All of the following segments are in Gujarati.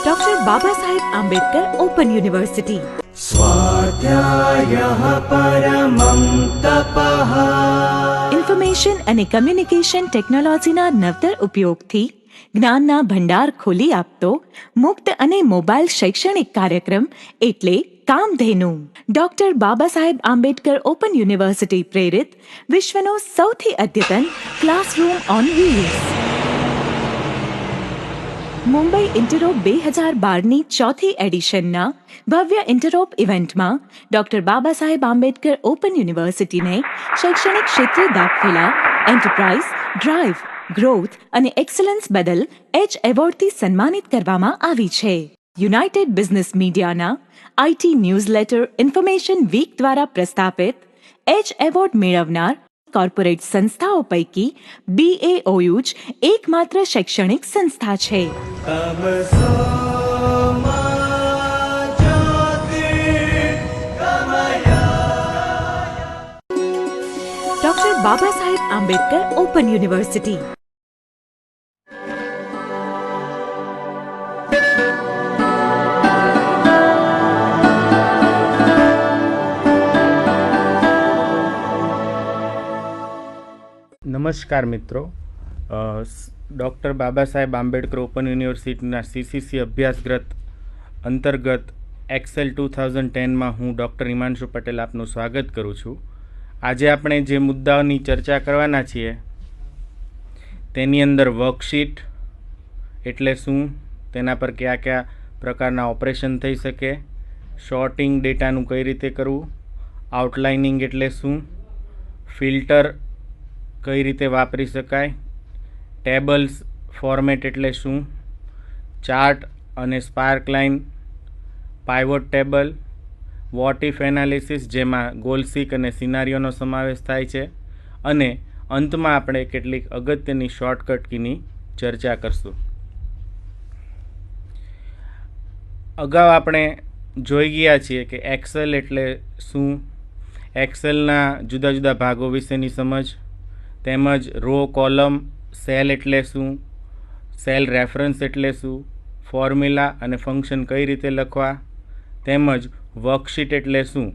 Doctor Baba Saheb Ambedkar open university. स्वाध्यायः परमं तपः। ઇન્ફોર્મેશન અને કમ્યુનિકેશન ટેકનોલોજીના નવતર ઉપયોગથી જ્ઞાનના ભંડાર ખોલી આપતો મુક્ત અને મોબાઈલ શૈક્ષણિક કાર્યક્રમ એટલે Kamdhenu. Doctor Baba Saheb Ambedkar open university પ્રેરિત વિશ્વનો સૌથી અદ્યતન ક્લાસરૂમ ઓન વ્હીલ્સ। મુંબઈ ઇન્ટરોપ 2012ની ચોથી એડિશનના ભવ્ય ઇન્ટરોપ ઇવેન્ટમાં ડોક્ટર બાબા સાહેબ આંબેડકર ઓપન યુનિવર્સિટીને શૈક્ષણિક ક્ષેત્રે દાખવેલા એન્ટરપ્રાઇઝ, ડ્રાઇવ, ગ્રોથ અને એક્સલન્સ બદલ એચ એવોર્ડથી સન્માનિત કરવામાં આવી છે। યુનાઇટેડ બિઝનેસ મીડિયાના આઈટી ન્યૂઝલેટર ઇન્ફોર્મેશન વીક દ્વારા પ્રસ્થાપિત એચ એવોર્ડ મેળવનાર કોર્પોરેટ સંસ્થાઓ પૈકી BAOU જ એકમાત્ર શૈક્ષણિક સંસ્થા છે। Doctor Baba Saheb Ambedkar open university. નમસ્કાર મિત્રો, ડૉક્ટર બાબા સાહેબ આંબેડકર ઓપન યુનિવર્સિટીના CCC અભ્યાસક્રમ અંતર્ગત એક્સેલ 2010માં હું ડૉક્ટર હિમાંશુ પટેલ આપનું સ્વાગત કરું છું। આજે આપણે જે મુદ્દાઓની ચર્ચા કરવાના છીએ તેની અંદર વર્કશીટ એટલે શું, તેના પર કયા કયા પ્રકારના ઓપરેશન થઈ શકે, શોર્ટિંગ ડેટાનું કઈ રીતે કરવું, આઉટલાઇનિંગ એટલે શું, ફિલ્ટર કઈ રીતે વાપરી શકાય, ટેબલ્સ ફોર્મેટ એટલે શું, ચાર્ટ અને spark line, pivot table, vote if analysis જેમાં ગોલ સીક અને સિનારીઓનો સમાવેશ થાય છે, અને અંતમાં આપણે કેટલીક અગત્યની શોર્ટકટ કીની ચર્ચા કરશું। અગાઉ આપણે જોઈ ગયા છીએ કે એક્સેલ એટલે શું, એક્સેલના જુદા જુદા ભાગો વિશેની સમજ, તેમજ રો, કોલમ, સેલ એટલે શું, સેલ રેફરન્સ એટલે શું, ફોર્મ્યુલા અને ફંક્શન કઈ રીતે લખવા, તેમજ વર્કશીટ એટલે શું।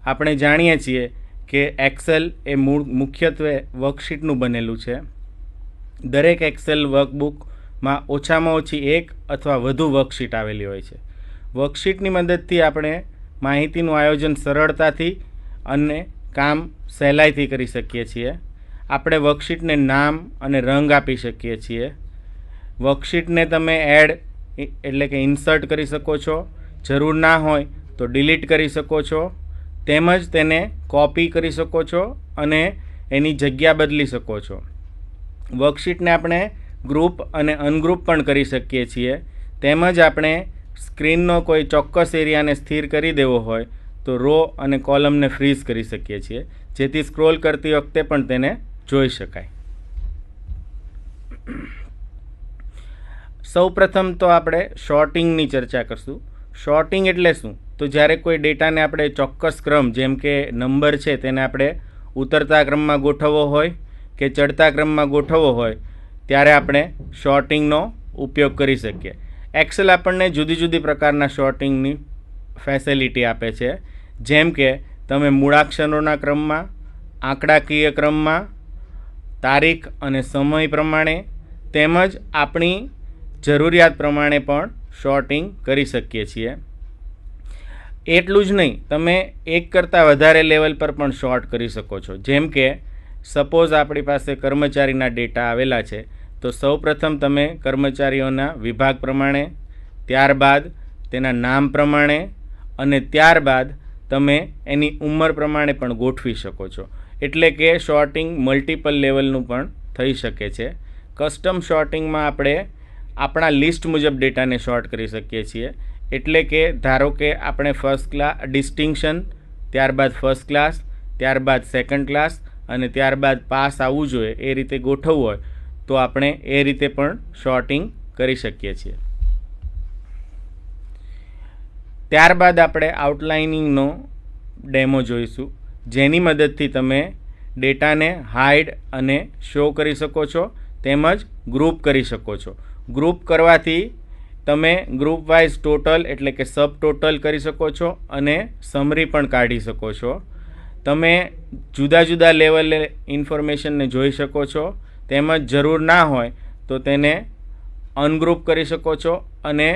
આપણે જાણીએ છીએ કે એક્સેલ એ મુખ્યત્વે વર્કશીટનું બનેલું છે। દરેક એક્સેલ વર્કબુકમાં ઓછામાં ઓછી એક અથવા વધુ વર્કશીટ આવેલી હોય છે। વર્કશીટની મદદથી આપણે માહિતીનું આયોજન સરળતાથી અને કામ સહેલાઈથી કરી શકીએ છીએ। આપણે વર્કશીટને નામ અને રંગ આપી શકીએ છીએ। વર્કશીટને તમે એડ એટલે કે ઇન્સર્ટ કરી શકો છો, જરૂર ના હોય તો ડિલીટ કરી શકો છો, તેમજ તેને કોપી કરી શકો છો અને એની જગ્યા બદલી શકો છો। વર્કશીટને આપણે ગ્રુપ અને અનગ્રુપ પણ કરી શકીએ છીએ। તેમજ આપણે સ્ક્રીનનો કોઈ ચોક્કસ એરિયાને સ્થિર કરી દેવો હોય તો રો અને કોલમને ફ્રીઝ કરી શકીએ છીએ, જેથી સ્ક્રોલ કરતી વખતે પણ તેને જોઈ શકાય। સૌપ્રથમ તો આપણે શોર્ટિંગની ચર્ચા કરશું। શોર્ટિંગ એટલે શું, તો જ્યારે કોઈ ડેટાને આપણે ચોક્કસ ક્રમ જેમ કે નંબર છે તેને આપણે ઉતરતા ક્રમમાં ગોઠવવો હોય કે ચડતા ક્રમમાં ગોઠવવો હોય ત્યારે આપણે શોર્ટિંગનો ઉપયોગ કરી શકીએ। એક્સેલ આપણને જુદી જુદી પ્રકારના શોર્ટિંગની ફેસિલિટી આપે છે, જેમ કે તમે મૂળાક્ષરોના ક્રમમાં, આંકડાકીય ક્રમમાં, તારીખ અને સમય પ્રમાણે તેમજ આપણી જરૂરિયાત પ્રમાણે પણ શોર્ટિંગ કરી શકીએ છીએ। એટલું જ નહીં, તમે એક કરતાં વધારે લેવલ પર પણ શોર્ટ કરી શકો છો। જેમ કે સપોઝ આપણી પાસે કર્મચારીના ડેટા આવેલા છે, તો સૌપ્રથમ તમે કર્મચારીઓના વિભાગ પ્રમાણે, ત્યારબાદ તેના નામ પ્રમાણે અને ત્યારબાદ તમે એની ઉંમર પ્રમાણે પણ ગોઠવી શકો છો। એટલે કે શોર્ટિંગ મલ્ટિપલ લેવલનું પણ થઈ શકે છે। કસ્ટમ શોર્ટિંગમાં આપણે આપણા લિસ્ટ મુજબ ડેટાને શોર્ટ કરી શકીએ છીએ। એટલે કે ધારો કે આપણે ફર્સ્ટ ક્લાસ ડિસ્ટિંક્શન, ત્યારબાદ ફર્સ્ટ ક્લાસ, ત્યારબાદ સેકન્ડ ક્લાસ અને ત્યારબાદ પાસ આવવું જોઈએ એ રીતે ગોઠવવું હોય તો આપણે એ રીતે પણ શોર્ટિંગ કરી શકીએ છીએ। ત્યારબાદ આપણે આઉટલાઇનિંગનો ડેમો જોઈશું, જેની મદદથી તમે ડેટાને હાઇડ અને શો કરી શકો છો તેમજ ગ્રુપ કરી શકો છો। ગ્રુપ કરવાથી તમે ગ્રુપ વાઇઝ ટોટલ એટલે કે સબ ટોટલ કરી શકો છો અને સમરી પણ કાઢી શકો છો. તમે જુદા જુદા લેવલે ઇન્ફોર્મેશનને જોઈ શકો છો. તેમજ જરૂર ના હોય તો તેને અનગ્રુપ કરી શકો છો અને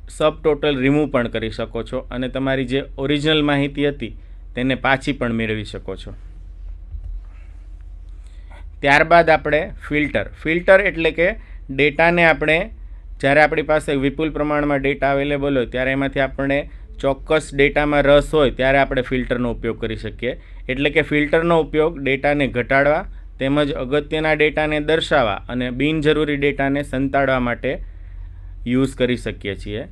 સબ ટોટલ રિમૂવ પણ કરી શકો છો અને તમારી જે ઓરિજિનલ માહિતી હતી તેને પાછી પણ મેળવી શકો છો. ત્યારબાદ આપણે ફિલ્ટર એટલે કે ડેટાને આપણે જ્યારે આપણી પાસે વિપુલ પ્રમાણમાં ડેટા અવેલેબલ હોય ત્યારે એમાંથી આપણે ચોક્કસ ડેટામાં રસ હોય ત્યારે આપણે ફિલ્ટરનો ઉપયોગ કરી શકીએ. એટલે કે ફિલ્ટરનો ઉપયોગ ડેટાને ઘટાડવા તેમજ અગત્યના ડેટાને દર્શાવવા અને બિનજરૂરી ડેટાને સંતાડવા માટે યુઝ કરી શકીએ છીએ.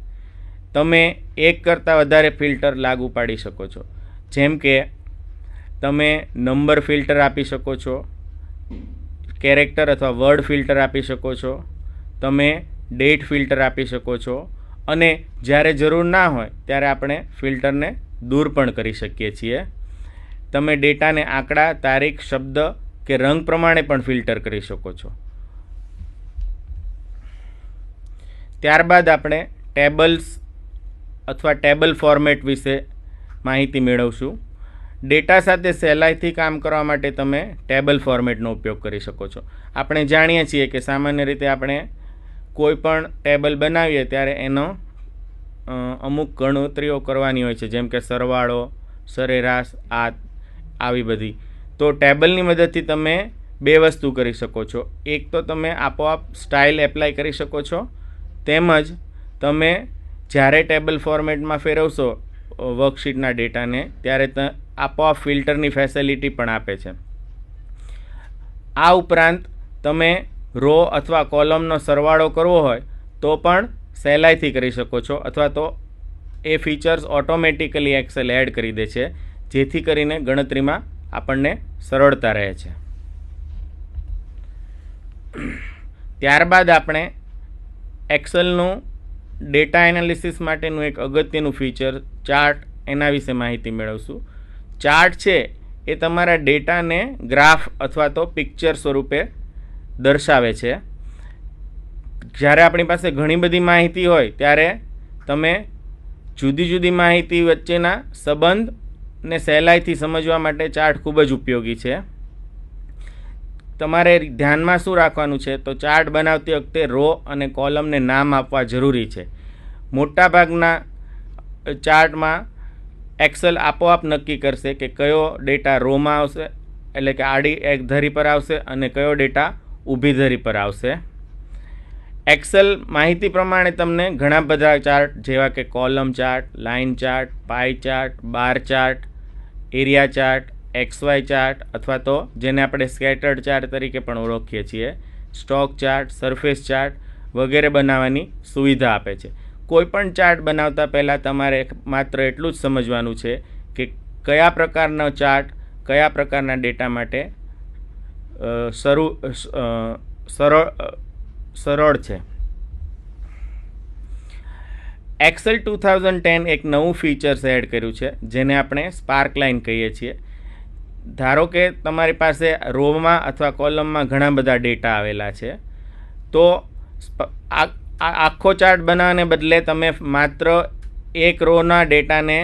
તમે એક કરતાં વધારે ફિલ્ટર લાગુ પાડી શકો છો. જેમ કે તમે નંબર ફિલ્ટર આપી શકો છો, કેરેક્ટર અથવા વર્ડ ફિલ્ટર આપી શકો છો, તમે ડેટ ફિલ્ટર આપી શકો છો અને જ્યારે જરૂર ના હોય ત્યારે આપણે ફિલ્ટરને દૂર પણ કરી શકીએ છીએ. તમે ડેટાને આંકડા, તારીખ, શબ્દ કે રંગ પ્રમાણે પણ ફિલ્ટર કરી શકો છો. ત્યારબાદ આપણે ટેબલ્સ અથવા ટેબલ ફોર્મેટ વિશે માહિતી મેળવશું. ડેટા સાથે સહેલાઈથી કામ કરવા માટે તમે ટેબલ ફોર્મેટનો ઉપયોગ કરી શકો છો. આપણે જાણીએ છીએ કે સામાન્ય રીતે આપણે કોઈ પણ ટેબલ બનાવીએ ત્યારે એનો અમુક ગણતરીઓ કરવાની હોય છે, જેમ કે સરવાળો, સરેરાશ, આવી બધી. તો ટેબલની મદદથી તમે બે વસ્તુ કરી શકો છો. એક તો તમે આપોઆપ સ્ટાઇલ એપ્લાય કરી શકો છો, તેમજ તમે જ્યારે ટેબલ ફોર્મેટમાં ફેરવશો વર્કશીટના ડેટાને ત્યારે આપોઆપ ફિલ્ટરની ફેસિલિટી પણ આપે છે. આ ઉપરાંત તમે રો અથવા કોલમનો સરવાળો કરવો હોય તો પણ સહેલાઈથી કરી શકો છો, અથવા તો એ ફીચર્સ ઓટોમેટિકલી એક્સેલ એડ કરી દે છે, જેથી કરીને ગણતરીમાં આપણને સરળતા રહે છે. ત્યારબાદ આપણે એક્સેલનું ડેટા એનાલિસિસ માટેનું એક અગત્યનું ફીચર ચાર્ટ, એના વિશે માહિતી મેળવશું. ચાર્ટ છે એ તમારા ડેટાને ગ્રાફ અથવા તો પિક્ચર સ્વરૂપે દર્શાવે છે. જ્યારે આપણી પાસે ઘણી બધી માહિતી હોય ત્યારે તમે જુદી જુદી માહિતી વચ્ચેના સંબંધને સહેલાઈથી સમજવા માટે ચાર્ટ ખૂબ જ ઉપયોગી છે. તમારે ધ્યાનમાં શું રાખવાનું છે, તો ચાર્ટ બનાવતી વખતે રો અને કોલમને નામ આપવા જરૂરી છે. મોટાભાગના ચાર્ટમાં એક્સેલ આપોઆપ નક્કી કરશે કે કયો ડેટા રોમાં આવશે, એટલે કે આડી એક ધરી પર આવશે, અને કયો ડેટા ઊભી ધરી પર આવશે. એક્સેલ માહિતી પ્રમાણે તમને ઘણા બધા ચાર્ટ જેવા કે column chart, line chart, pie chart, bar chart, area chart, XY chart અથવા તો જેને આપણે સ્કેટર્ડ ચાર્ટ તરીકે પણ ઓળખીએ છીએ, સ્ટોક ચાર્ટ, સરફેસ ચાર્ટ વગેરે બનાવવાની સુવિધા આપે છે. કોઈ પણ ચાર્ટ બનાવતા પહેલાં તમારે માત્ર એટલું જ સમજવાનું છે કે કયા પ્રકારનો ચાર્ટ કયા પ્રકારના ડેટા માટે સરળ છે. એક્સેલ 2010 એક નવું ફીચર્સ એડ કર્યું છે જેને આપણે સ્પાર્ક લાઇન કહીએ છીએ. ધારો કે તમારી પાસે રોમાં અથવા કોલમમાં ઘણા બધા ડેટા આવેલા છે, તો આખો ચાર્ટ બનાવવાને બદલે તમે માત્ર એક રોના ડેટાને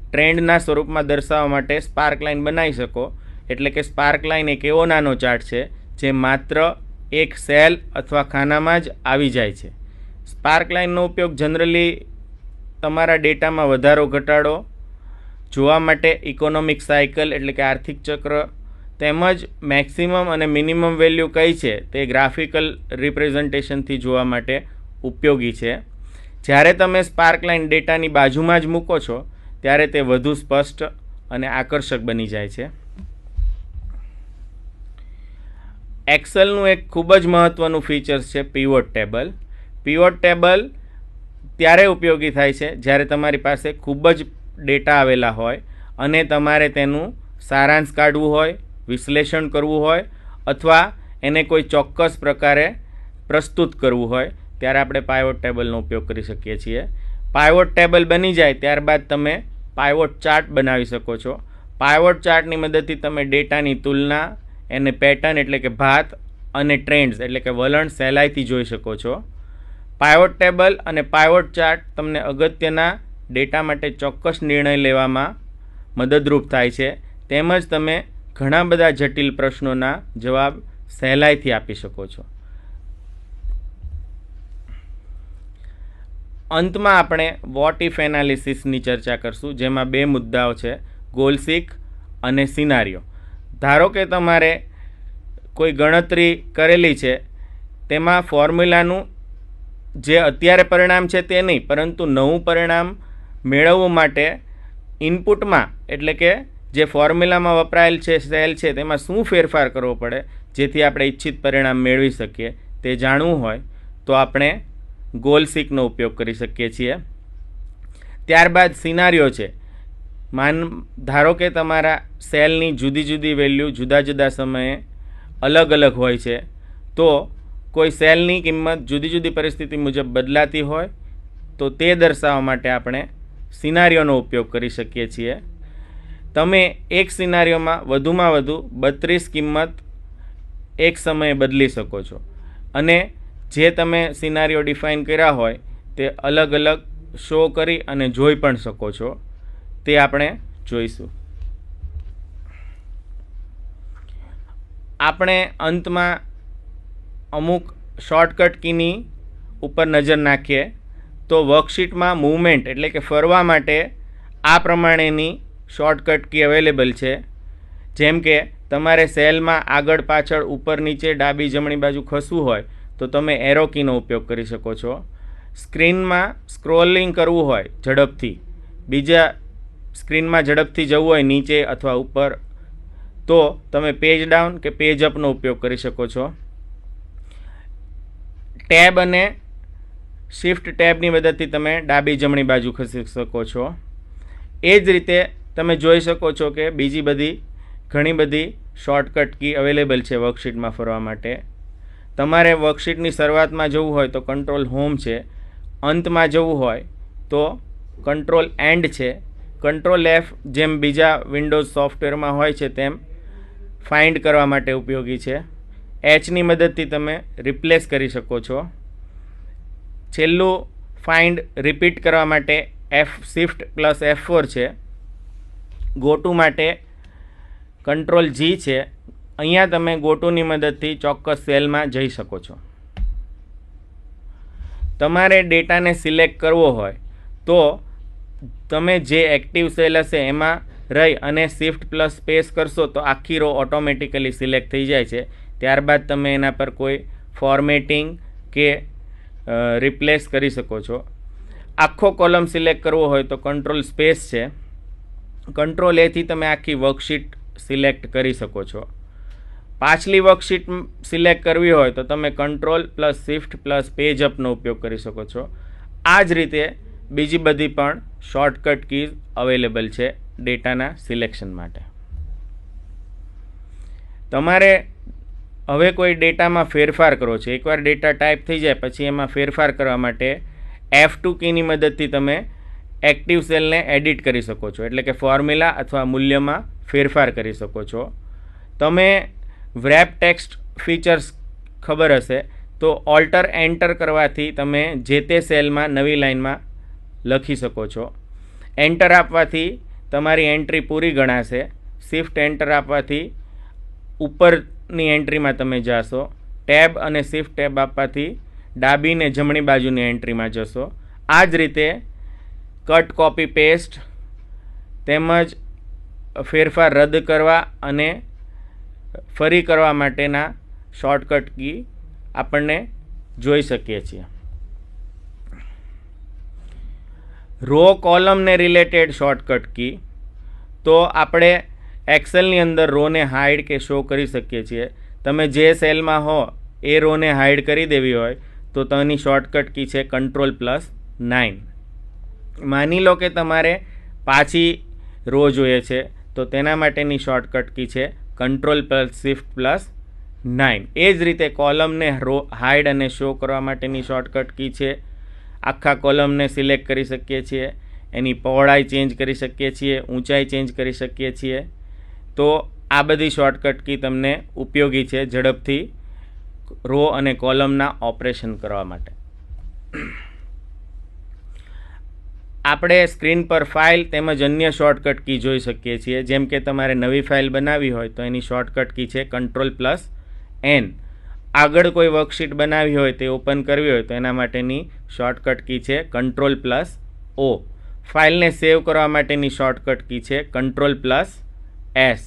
ટ્રેન્ડના સ્વરૂપમાં દર્શાવવા માટે સ્પાર્ક લાઇન બનાવી શકો. એટલે કે સ્પાર્ક લાઇન એક એવો નાનો ચાર્ટ છે જે માત્ર એક સેલ અથવા ખાનામાં જ આવી જાય છે. સ્પાર્ક લાઇનનો ઉપયોગ જનરલી તમારા ડેટામાં વધારો ઘટાડો જોવા માટે ઇકોનોમિક સાયકલ એટલે કે આર્થિક ચક્ર તેમજ મેક્સિમમ અને મિનિમમ વેલ્યુ કઈ છે તે ગ્રાફિકલ રિપ્રેઝન્ટેશનથી જોવા માટે ઉપયોગી છે. જ્યારે તમે સ્પાર્ક લાઇન ડેટાની બાજુમાં જ મૂકો છો ત્યારે તે વધુ સ્પષ્ટ અને આકર્ષક બની જાય છે. એક્સેલનું એક ખૂબ જ મહત્ત્વનું ફીચર્સ છે પીવોટ ટેબલ. પીવોટ ટેબલ ત્યારે ઉપયોગી થાય છે જ્યારે તમારી પાસે ખૂબ જ ડેટા આવેલા હોય અને તમારે તેનું સારાંશ કાઢવું હોય, વિશ્લેષણ કરવું હોય અથવા એને કોઈ ચોક્કસ પ્રકારે પ્રસ્તુત કરવું હોય ત્યારે આપણે પાઇવોટ ટેબલનો ઉપયોગ કરી શકીએ છીએ. પાઇવોટ ટેબલ બની જાય ત્યારબાદ તમે પાઇવોટ ચાર્ટ બનાવી શકો છો. પાઇવોટ ચાર્ટની મદદથી તમે ડેટાની તુલના, એને પેટર્ન એટલે કે ભાત અને ટ્રેન્ડ્સ એટલે કે વલણ સહેલાઈથી જોઈ શકો છો. પાઇવોટ ટેબલ અને પાઇવોટ ચાર્ટ તમને અગત્યના ડેટા માટે ચોક્કસ નિર્ણય લેવામાં મદદરૂપ થાય છે, તેમજ તમે ઘણા બધા જટિલ પ્રશ્નોના જવાબ સહેલાઈથી આપી શકો છો. અંતમાં આપણે વોટ ઇફ એનાલિસિસની ચર્ચા કરશું, જેમાં 2 મુદ્દાઓ છે, ગોલ સીક અને સિનારીઓ. ધારો કે તમારે કોઈ ગણતરી કરેલી છે, તેમાં ફોર્મ્યુલાનું જે અત્યારે પરિણામ છે તે નહીં, પરંતુ નવું પરિણામ મેળવવા માટે ઇનપુટમાં એટલે કે જે ફોર્મ્યુલામાં વપરાયેલ છે સેલ છે તેમાં શું ફેરફાર કરવો પડે જેથી આપણે ઈચ્છિત પરિણામ મેળવી શકીએ તે જાણવું હોય તો આપણે ગોલ સીકનો ઉપયોગ કરી શકીએ છીએ. ત્યારબાદ સિનારીઓ છે. ધારો કે તમારા સેલની જુદી જુદી વેલ્યુ જુદા જુદા સમયે અલગ અલગ હોય છે, તો કોઈ સેલની કિંમત જુદી જુદી પરિસ્થિતિ મુજબ બદલાતી હોય તો તે દર્શાવવા માટે આપણે સિનારીઓનો ઉપયોગ કરી શકીએ છીએ. તમે એક સિનારીઓમાં વધુમાં વધુ 32 કિંમત એક સમયે બદલી શકો છો, અને જે તમે સિનારીઓ ડિફાઇન કર્યા હોય તે અલગ અલગ શો કરી અને જોઈ પણ શકો છો. તે આપણે જોઈશું. આપણે અંતમાં અમુક શોર્ટકટ કીની ઉપર નજર નાખીએ તો વર્કશીટમાં મૂવમેન્ટ એટલે કે ફરવા માટે આ પ્રમાણેની શોર્ટકટ કી અવેલેબલ છે. જેમ કે તમારે સેલમાં આગળ પાછળ ઉપર નીચે ડાબી જમણી બાજુ ખસવું હોય તો તમે એરો કીનો ઉપયોગ કરી શકો છો. સ્ક્રીનમાં સ્ક્રોલિંગ કરવું હોય ઝડપથી, બીજા સ્ક્રીનમાં ઝડપથી જવું હોય નીચે અથવા ઉપર, તો તમે પેજ ડાઉન કે પેજ અપનો ઉપયોગ કરી શકો છો. ટેબ અને શિફ્ટ ટેબની મદદથી તમે ડાબી જમણી બાજુ ખસી શકો છો. એ જ રીતે તમે જોઈ શકો છો કે બીજી બધી ઘણી બધી શોર્ટકટ કી અવેલેબલ છે વર્કશીટમાં ફરવા માટે. તમારે વર્કશીટની શરૂઆતમાં જવું હોય તો કંટ્રોલ હોમ છે, અંતમાં જવું હોય તો કંટ્રોલ એન્ડ છે. કંટ્રોલ F જેમ બીજા વિન્ડોઝ સોફ્ટવેરમાં હોય છે તેમ ફાઇન્ડ કરવા માટે ઉપયોગી છે. Hની મદદથી તમે રિપ્લેસ કરી શકો છો. છેલ્લું ફાઇન્ડ રિપીટ કરવા માટે શિફ્ટ પ્લસ F4 છે. ગોટુ માટે કંટ્રોલ G છે. અહીંયા તમે ગોટુની મદદથી ચોક્કસ સેલમાં જઈ શકો છો. તમારે ડેટાને સિલેક્ટ કરવો હોય તો તમે જે એક્ટિવ સેલ હશે એમાં રહી અને શિફ્ટ પ્લસ સ્પેસ કરશો તો આખી રો ઓટોમેટિકલી સિલેક્ટ થઈ જાય છે. ત્યારબાદ તમે એના પર કોઈ ફોર્મેટિંગ કે રિપ્લેસ કરી શકો છો. આખો કોલમ સિલેક્ટ કરવો હોય તો કંટ્રોલ સ્પેસ છે. કંટ્રોલ એથી તમે આખી વર્કશીટ સિલેક્ટ કરી શકો છો. પાછલી વર્કશીટ સિલેક્ટ કરવી હોય તો તમે control plus shift plus page અપનો ઉપયોગ કરી શકો છો. આ જ રીતે બીજી બધી પણ શોર્ટકટ કીઝ અવેલેબલ છે ડેટાના સિલેક્શન માટે. તમારે હવે કોઈ ડેટામાં ફેરફાર કરવો છે, એકવાર ડેટા ટાઈપ થઈ જાય પછી એમાં ફેરફાર કરવા માટે F2 કીની મદદથી તમે એક્ટિવ સેલને એડિટ કરી શકો છો, એટલે કે ફોર્મ્યુલા અથવા મૂલ્યમાં ફેરફાર કરી શકો છો. તમે વ્રેપ ટેક્સ્ટ ફીચર્સ ખબર હશે તો ઓલ્ટર એન્ટર કરવાથી તમે જે તે સેલમાં નવી લાઇનમાં લખી શકો છો. એન્ટર આપવાથી તમારી એન્ટ્રી પૂરી ગણાશે. શિફ્ટ એન્ટર આપવાથી ઉપરની એન્ટ્રીમાં તમે જાશો. ટેબ અને શિફ્ટ ટેબ આપવાથી ડાબી ને જમણી બાજુની એન્ટ્રીમાં જશો. આ જ રીતે કટ કોપી પેસ્ટ તેમજ ફેરફાર રદ કરવા અને ફરી કરવા માટેના શોર્ટકટ કી આપણને જોઈ શકીએ છીએ. રો કોલમને રિલેટેડ શોર્ટકટ કી તો આપણે એક્સેલની અંદર રોને હાઇડ કે શો કરી શકીએ છીએ. તમે જે સેલમાં હો એ રોને હાઇડ કરી દેવી હોય તો તેની શોર્ટકટ કી છે કંટ્રોલ પ્લસ 9. માની લો કે તમારે પાછી રો જોઈએ છે તો તેના માટેની શોર્ટકટ કી છે કંટ્રોલ પ્લસ શિફ્ટ પ્લસ 9. એ જ રીતે કોલમને રો હાઇડ અને શો કરવા માટેની શોર્ટકટ કી છે. આખા કોલમને સિલેક્ટ કરી શકીએ છીએ, એની પહોળાઈ ચેન્જ કરી શકીએ છીએ, ઊંચાઈ ચેન્જ કરી શકીએ છીએ. તો આ બધી શોર્ટકટ કી તમને ઉપયોગી છે ઝડપથી રો અને કોલમના ઓપરેશન કરવા માટે. આપણે સ્ક્રીન પર ફાઇલ તેમજ અન્ય શોર્ટકટ કી જોઈ શકીએ છીએ. જેમ કે તમારે નવી ફાઇલ બનાવવી હોય તો એની શોર્ટકટ કી છે Ctrl+N. આગળ કોઈ વર્કશીટ બનાવી હોય તે ઓપન કરવી હોય તો એના માટેની શોર્ટકટ કી છે Ctrl+O. ફાઇલને સેવ કરવા માટેની શોર્ટકટ કી છે Ctrl+S.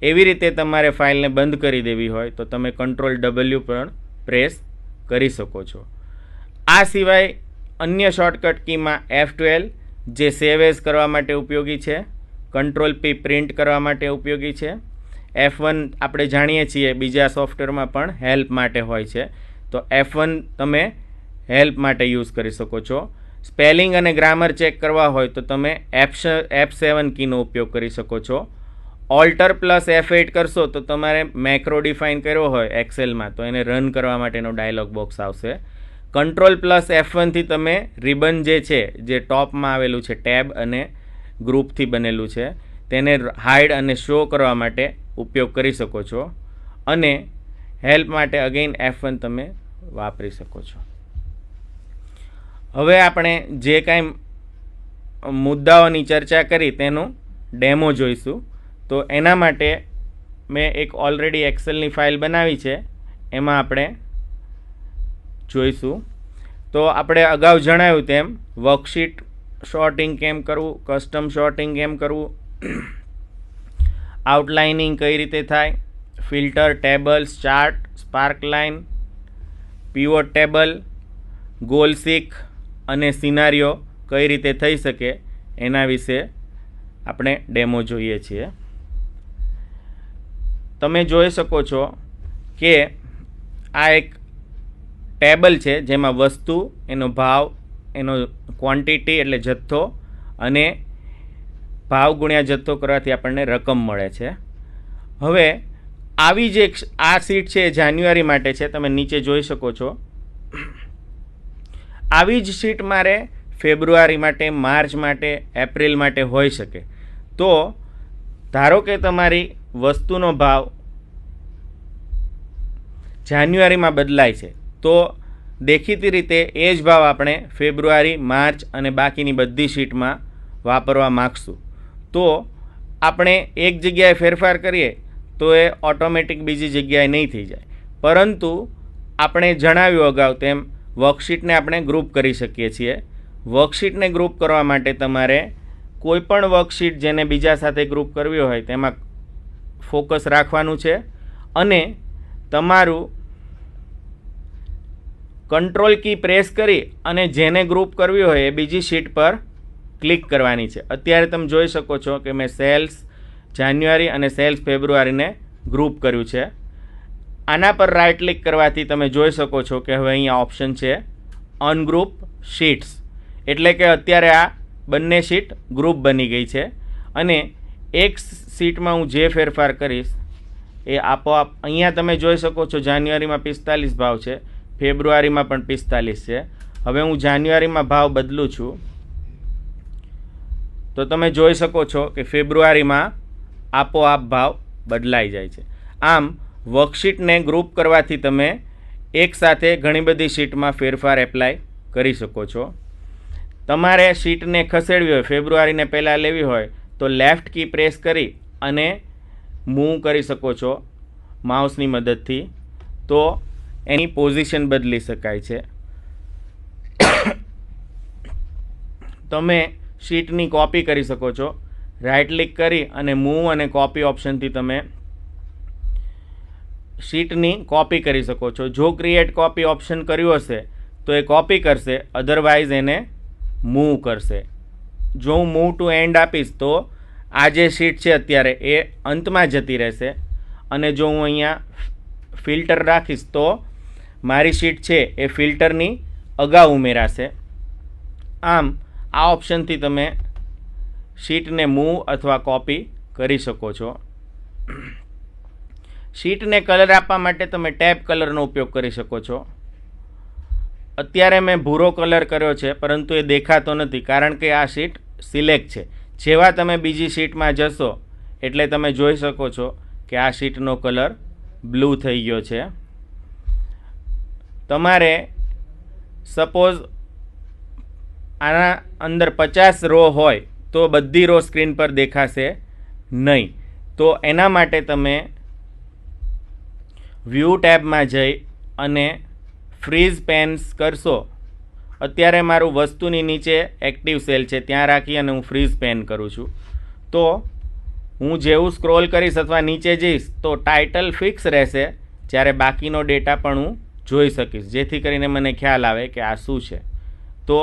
એવી રીતે તમારે ફાઇલને બંધ કરી દેવી હોય તો તમે Ctrl+W પણ પ્રેસ કરી શકો છો. આ સિવાય અન્ય શોર્ટકટ કીમાં F12 જે સેવ એઝ કરવા માટે ઉપયોગી છે, Ctrl+P પ્રિન્ટ કરવા માટે ઉપયોગી છે, F1 આપણે જાણીએ છીએ બીજા સોફ્ટવેરમાં પણ હેલ્પ માટે હોય છે, તો F1 તમે હેલ્પ માટે યુઝ કરી શકો છો. સ્પેલિંગ અને ગ્રામર ચેક કરવા હોય તો તમે F7 કીનો ઉપયોગ કરી શકો છો. Alt+F8 કરશો તો તમારે મેક્રો ડિફાઇન કર્યો હોય એક્સેલમાં તો એને રન કરવા માટેનો ડાયલોગ બોક્સ આવશે. Ctrl+F1 થી તમે રિબન જે છે, જે ટોપમાં આવેલું છે ટેબ અને ગ્રુપથી બનેલું છે, તેને હાઇડ અને શો કરવા માટે ઉપયોગ કરી શકો છો. અને હેલ્પ માટે અગેઇન F1 તમે વાપરી શકો છો. હવે આપણે જે કાંઈ મુદ્દાઓની ચર્ચા કરી તેનું ડેમો જોઈશું. તો એના માટે મેં એક ઓલરેડી એક્સેલની ફાઇલ બનાવી છે, એમાં આપણે જોઈશું. તો આપણે અગાઉ જણાવ્યું તેમ વર્કશીટ શોર્ટિંગ કેમ કરવું, કસ્ટમ શોર્ટિંગ કેમ કરવું, આઉટલાઇનિંગ કઈ રીતે થાય, filter, tables, chart, sparkline, pivot table, goal seek અને સિનારીઓ કઈ રીતે થઈ શકે એના વિશે આપણે ડેમો જોઈએ છીએ. તમે જોઈ શકો છો કે આ એક ટેબલ છે જેમાં વસ્તુ, એનો ભાવ, એનો ક્વોન્ટિટી એટલે જથ્થો અને ભાવ ગુણ્યા જથ્થો કરવાથી આપણને રકમ મળે છે. હવે આવી જે આ શીટ છે એ જાન્યુઆરી માટે છે, તમે નીચે જોઈ શકો છો. આવી જ શીટ મારે ફેબ્રુઆરી માટે, માર્ચ માટે, એપ્રિલ માટે હોઈ શકે. તો ધારો કે તમારી વસ્તુનો ભાવ જાન્યુઆરીમાં બદલાય છે, તો દેખીતી રીતે એ જ ભાવ આપણે ફેબ્રુઆરી, માર્ચ અને બાકીની બધી શીટમાં વાપરવા માગશું. તો આપણે એક જગ્યાએ ફેરફાર કરીએ તો એ ઓટોમેટિક બીજી જગ્યાએ નહીં થઈ જાય. પરંતુ આપણે જણાવ્યું અગાઉ તેમ વર્કશીટને આપણે ગ્રુપ કરી શકીએ છીએ. વર્કશીટને ગ્રુપ કરવા માટે તમારે કોઈ પણ વર્કશીટ જેને બીજા સાથે ગ્રુપ કરવી હોય તેમાં ફોકસ રાખવાનું છે અને તમારું કંટ્રોલ કી પ્રેસ કરી અને જેને ગ્રુપ કરવી હોય એ બીજી શીટ પર ક્લિક કરવાની છે. અત્યારે તમે જોઈ શકો છો કે મેં સેલ્સ જાન્યુઆરી અને સેલ્સ ફેબ્રુઆરીને ગ્રુપ કર્યું છે. આના પર રાઇટ ક્લિક કરવાથી તમે જોઈ શકો છો કે હવે અહીંયા ઓપ્શન છે અનગ્રુપ શીટ્સ, એટલે કે અત્યારે આ બંને શીટ ગ્રુપ બની ગઈ છે અને એક શીટમાં હું જે ફેરફાર કરીશ એ આપોઆપ અહીંયા તમે જોઈ શકો છો જાન્યુઆરીમાં 45 ભાવ છે, ફેબ્રુઆરીમાં પણ 45 છે. હવે હું જાન્યુઆરીમાં ભાવ બદલું છું તો તમે જોઈ શકો છો કે ફેબ્રુઆરીમાં આપોઆપ ભાવ બદલાઈ જાય છે. આમ વર્કશીટને ગ્રુપ કરવાથી તમે એકસાથે ઘણી બધી શીટમાં ફેરફાર એપ્લાય કરી શકો છો. તમારે શીટને ખસેડવી હોય, ફેબ્રુઆરીને પહેલાં લેવી હોય તો લેફ્ટ કી પ્રેસ કરી અને મૂવ કરી શકો છો માઉસની મદદથી, તો એની પોઝિશન બદલી શકાય છે. તમે શીટની કોપી કરી શકો છો, રાઇટ ક્લિક કરી અને મૂવ અને કોપી ઓપ્શનથી તમે શીટની કોપી કરી શકો છો. જો ક્રિએટ કોપી ઓપ્શન કર્યું હશે તો એ કોપી કરશે, અધરવાઇઝ એને મૂવ કરશે. જો હું મૂવ ટુ એન્ડ આપીશ તો આ જે શીટ છે અત્યારે એ અંતમાં જતી રહેશે અને જો હું અહીંયા ફિલ્ટર રાખીશ તો મારી શીટ છે એ ફિલ્ટરની અગાઉ ઉમેરાશે. આમ આ ઓપ્શનથી તમે શીટને મૂવ અથવા કોપી કરી શકો છો. શીટને કલર આપવા માટે તમે ટેબ કલરનો ઉપયોગ કરી શકો છો. અત્યારે મેં ભૂરો કલર કર્યો છે પરંતુ એ દેખાતો નથી કારણ કે આ શીટ સિલેક્ટ છે. જેવા તમે બીજી શીટમાં જશો એટલે તમે જોઈ શકો છો કે આ શીટનો કલર બ્લુ થઈ ગયો છે. તમારે સપોઝ આના અંદર 50 રો હોય તો બધી રો સ્ક્રીન પર દેખાશે નહીં. તો એના માટે તમે વ્યૂ ટેબમાં જઈ અને ફ્રીઝ પેન્સ કરશો. અત્યારે મારું વસ્તુની નીચે એક્ટિવ સેલ છે, ત્યાં રાખી અને હું ફ્રીઝ પેન કરું છું. તો હું જેવું સ્ક્રોલ કરીશ અથવા નીચે જઈશ તો ટાઇટલ ફિક્સ રહેશે, જ્યારે બાકીનો ડેટા પણ હું જોઈ શકીશ, જેથી કરીને મને ખ્યાલ આવે કે આ શું છે. તો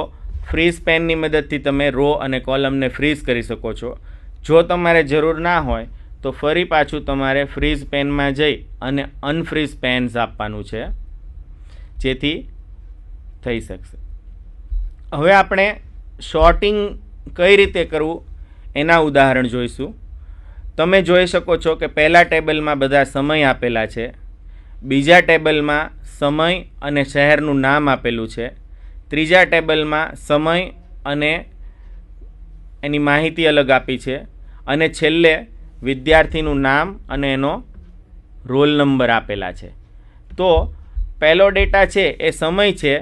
ફ્રીઝ પેનની મદદથી તમે રો અને કોલમને ફ્રીઝ કરી શકો છો. જો તમારે જરૂર ના હોય તો ફરી પાછું તમારે ફ્રીઝ પેનમાં જઈ અને અનફ્રીઝ પેન્સ આપવાનું છે, જેથી થઈ શકશે. હવે આપણે શોર્ટિંગ કઈ રીતે કરવું એના ઉદાહરણ જોઈશું. તમે જોઈ શકો છો કે પહેલા ટેબલમાં બધા સમય આપેલા છે, બીજા ટેબલમાં સમય અને શહેરનું નામ આપેલું છે, ત્રીજા ટેબલમાં સમય અને એની માહિતી અલગ આપી છે, અને છેલ્લે વિદ્યાર્થીનું નામ અને એનો રોલ નંબર આપેલા છે. તો પહેલો ડેટા છે એ સમય છે,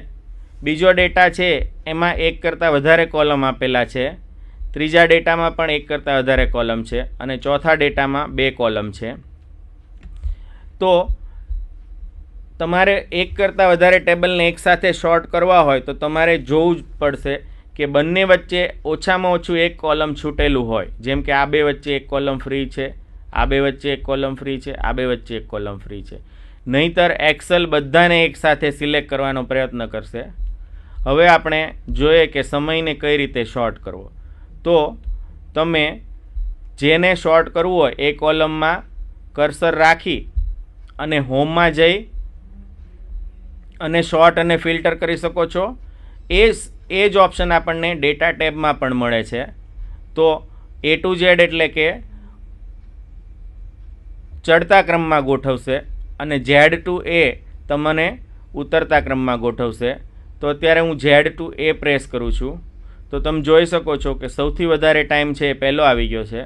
બીજો ડેટા છે એમાં એક કરતાં વધારે કોલમ આપેલા છે, ત્રીજા ડેટામાં પણ એક કરતાં વધારે કોલમ છે, અને ચોથા ડેટામાં 2 કોલમ છે. તો તમારે એક કરતાં વધારે ટેબલને એકસાથે શોર્ટ કરવા હોય તો તમારે જોવું જ પડશે કે બંને વચ્ચે ઓછામાં ઓછું એક કોલમ છૂટેલું હોય. જેમ કે આ 2 વચ્ચે એક કોલમ ફ્રી છે, આ 2 વચ્ચે એક કોલમ ફ્રી છે, આ 2 વચ્ચે એક કોલમ ફ્રી છે. નહીંતર એક્સેલ બધાને એકસાથે સિલેક્ટ કરવાનો પ્રયત્ન કરશે. હવે આપણે જોઈએ કે સમયને કઈ રીતે શોર્ટ કરવો. તો તમે જેને શોર્ટ કરવું હોય એ કોલમમાં કર્સર રાખી અને હોમમાં જઈ અને શોર્ટ અને ફિલ્ટર કરી શકો છો. એ જ ઓપ્શન આપણને ડેટા ટેબમાં પણ મળે છે. તો A to Z એટલે કે ચડતા ક્રમમાં ગોઠવશે અને Z to A તમને ઉતરતા ક્રમમાં ગોઠવશે. તો અત્યારે હું Z to A પ્રેસ કરું છું તો તમે જોઈ શકો છો કે સૌથી વધારે ટાઈમ છે એ પહેલો આવી ગયો છે,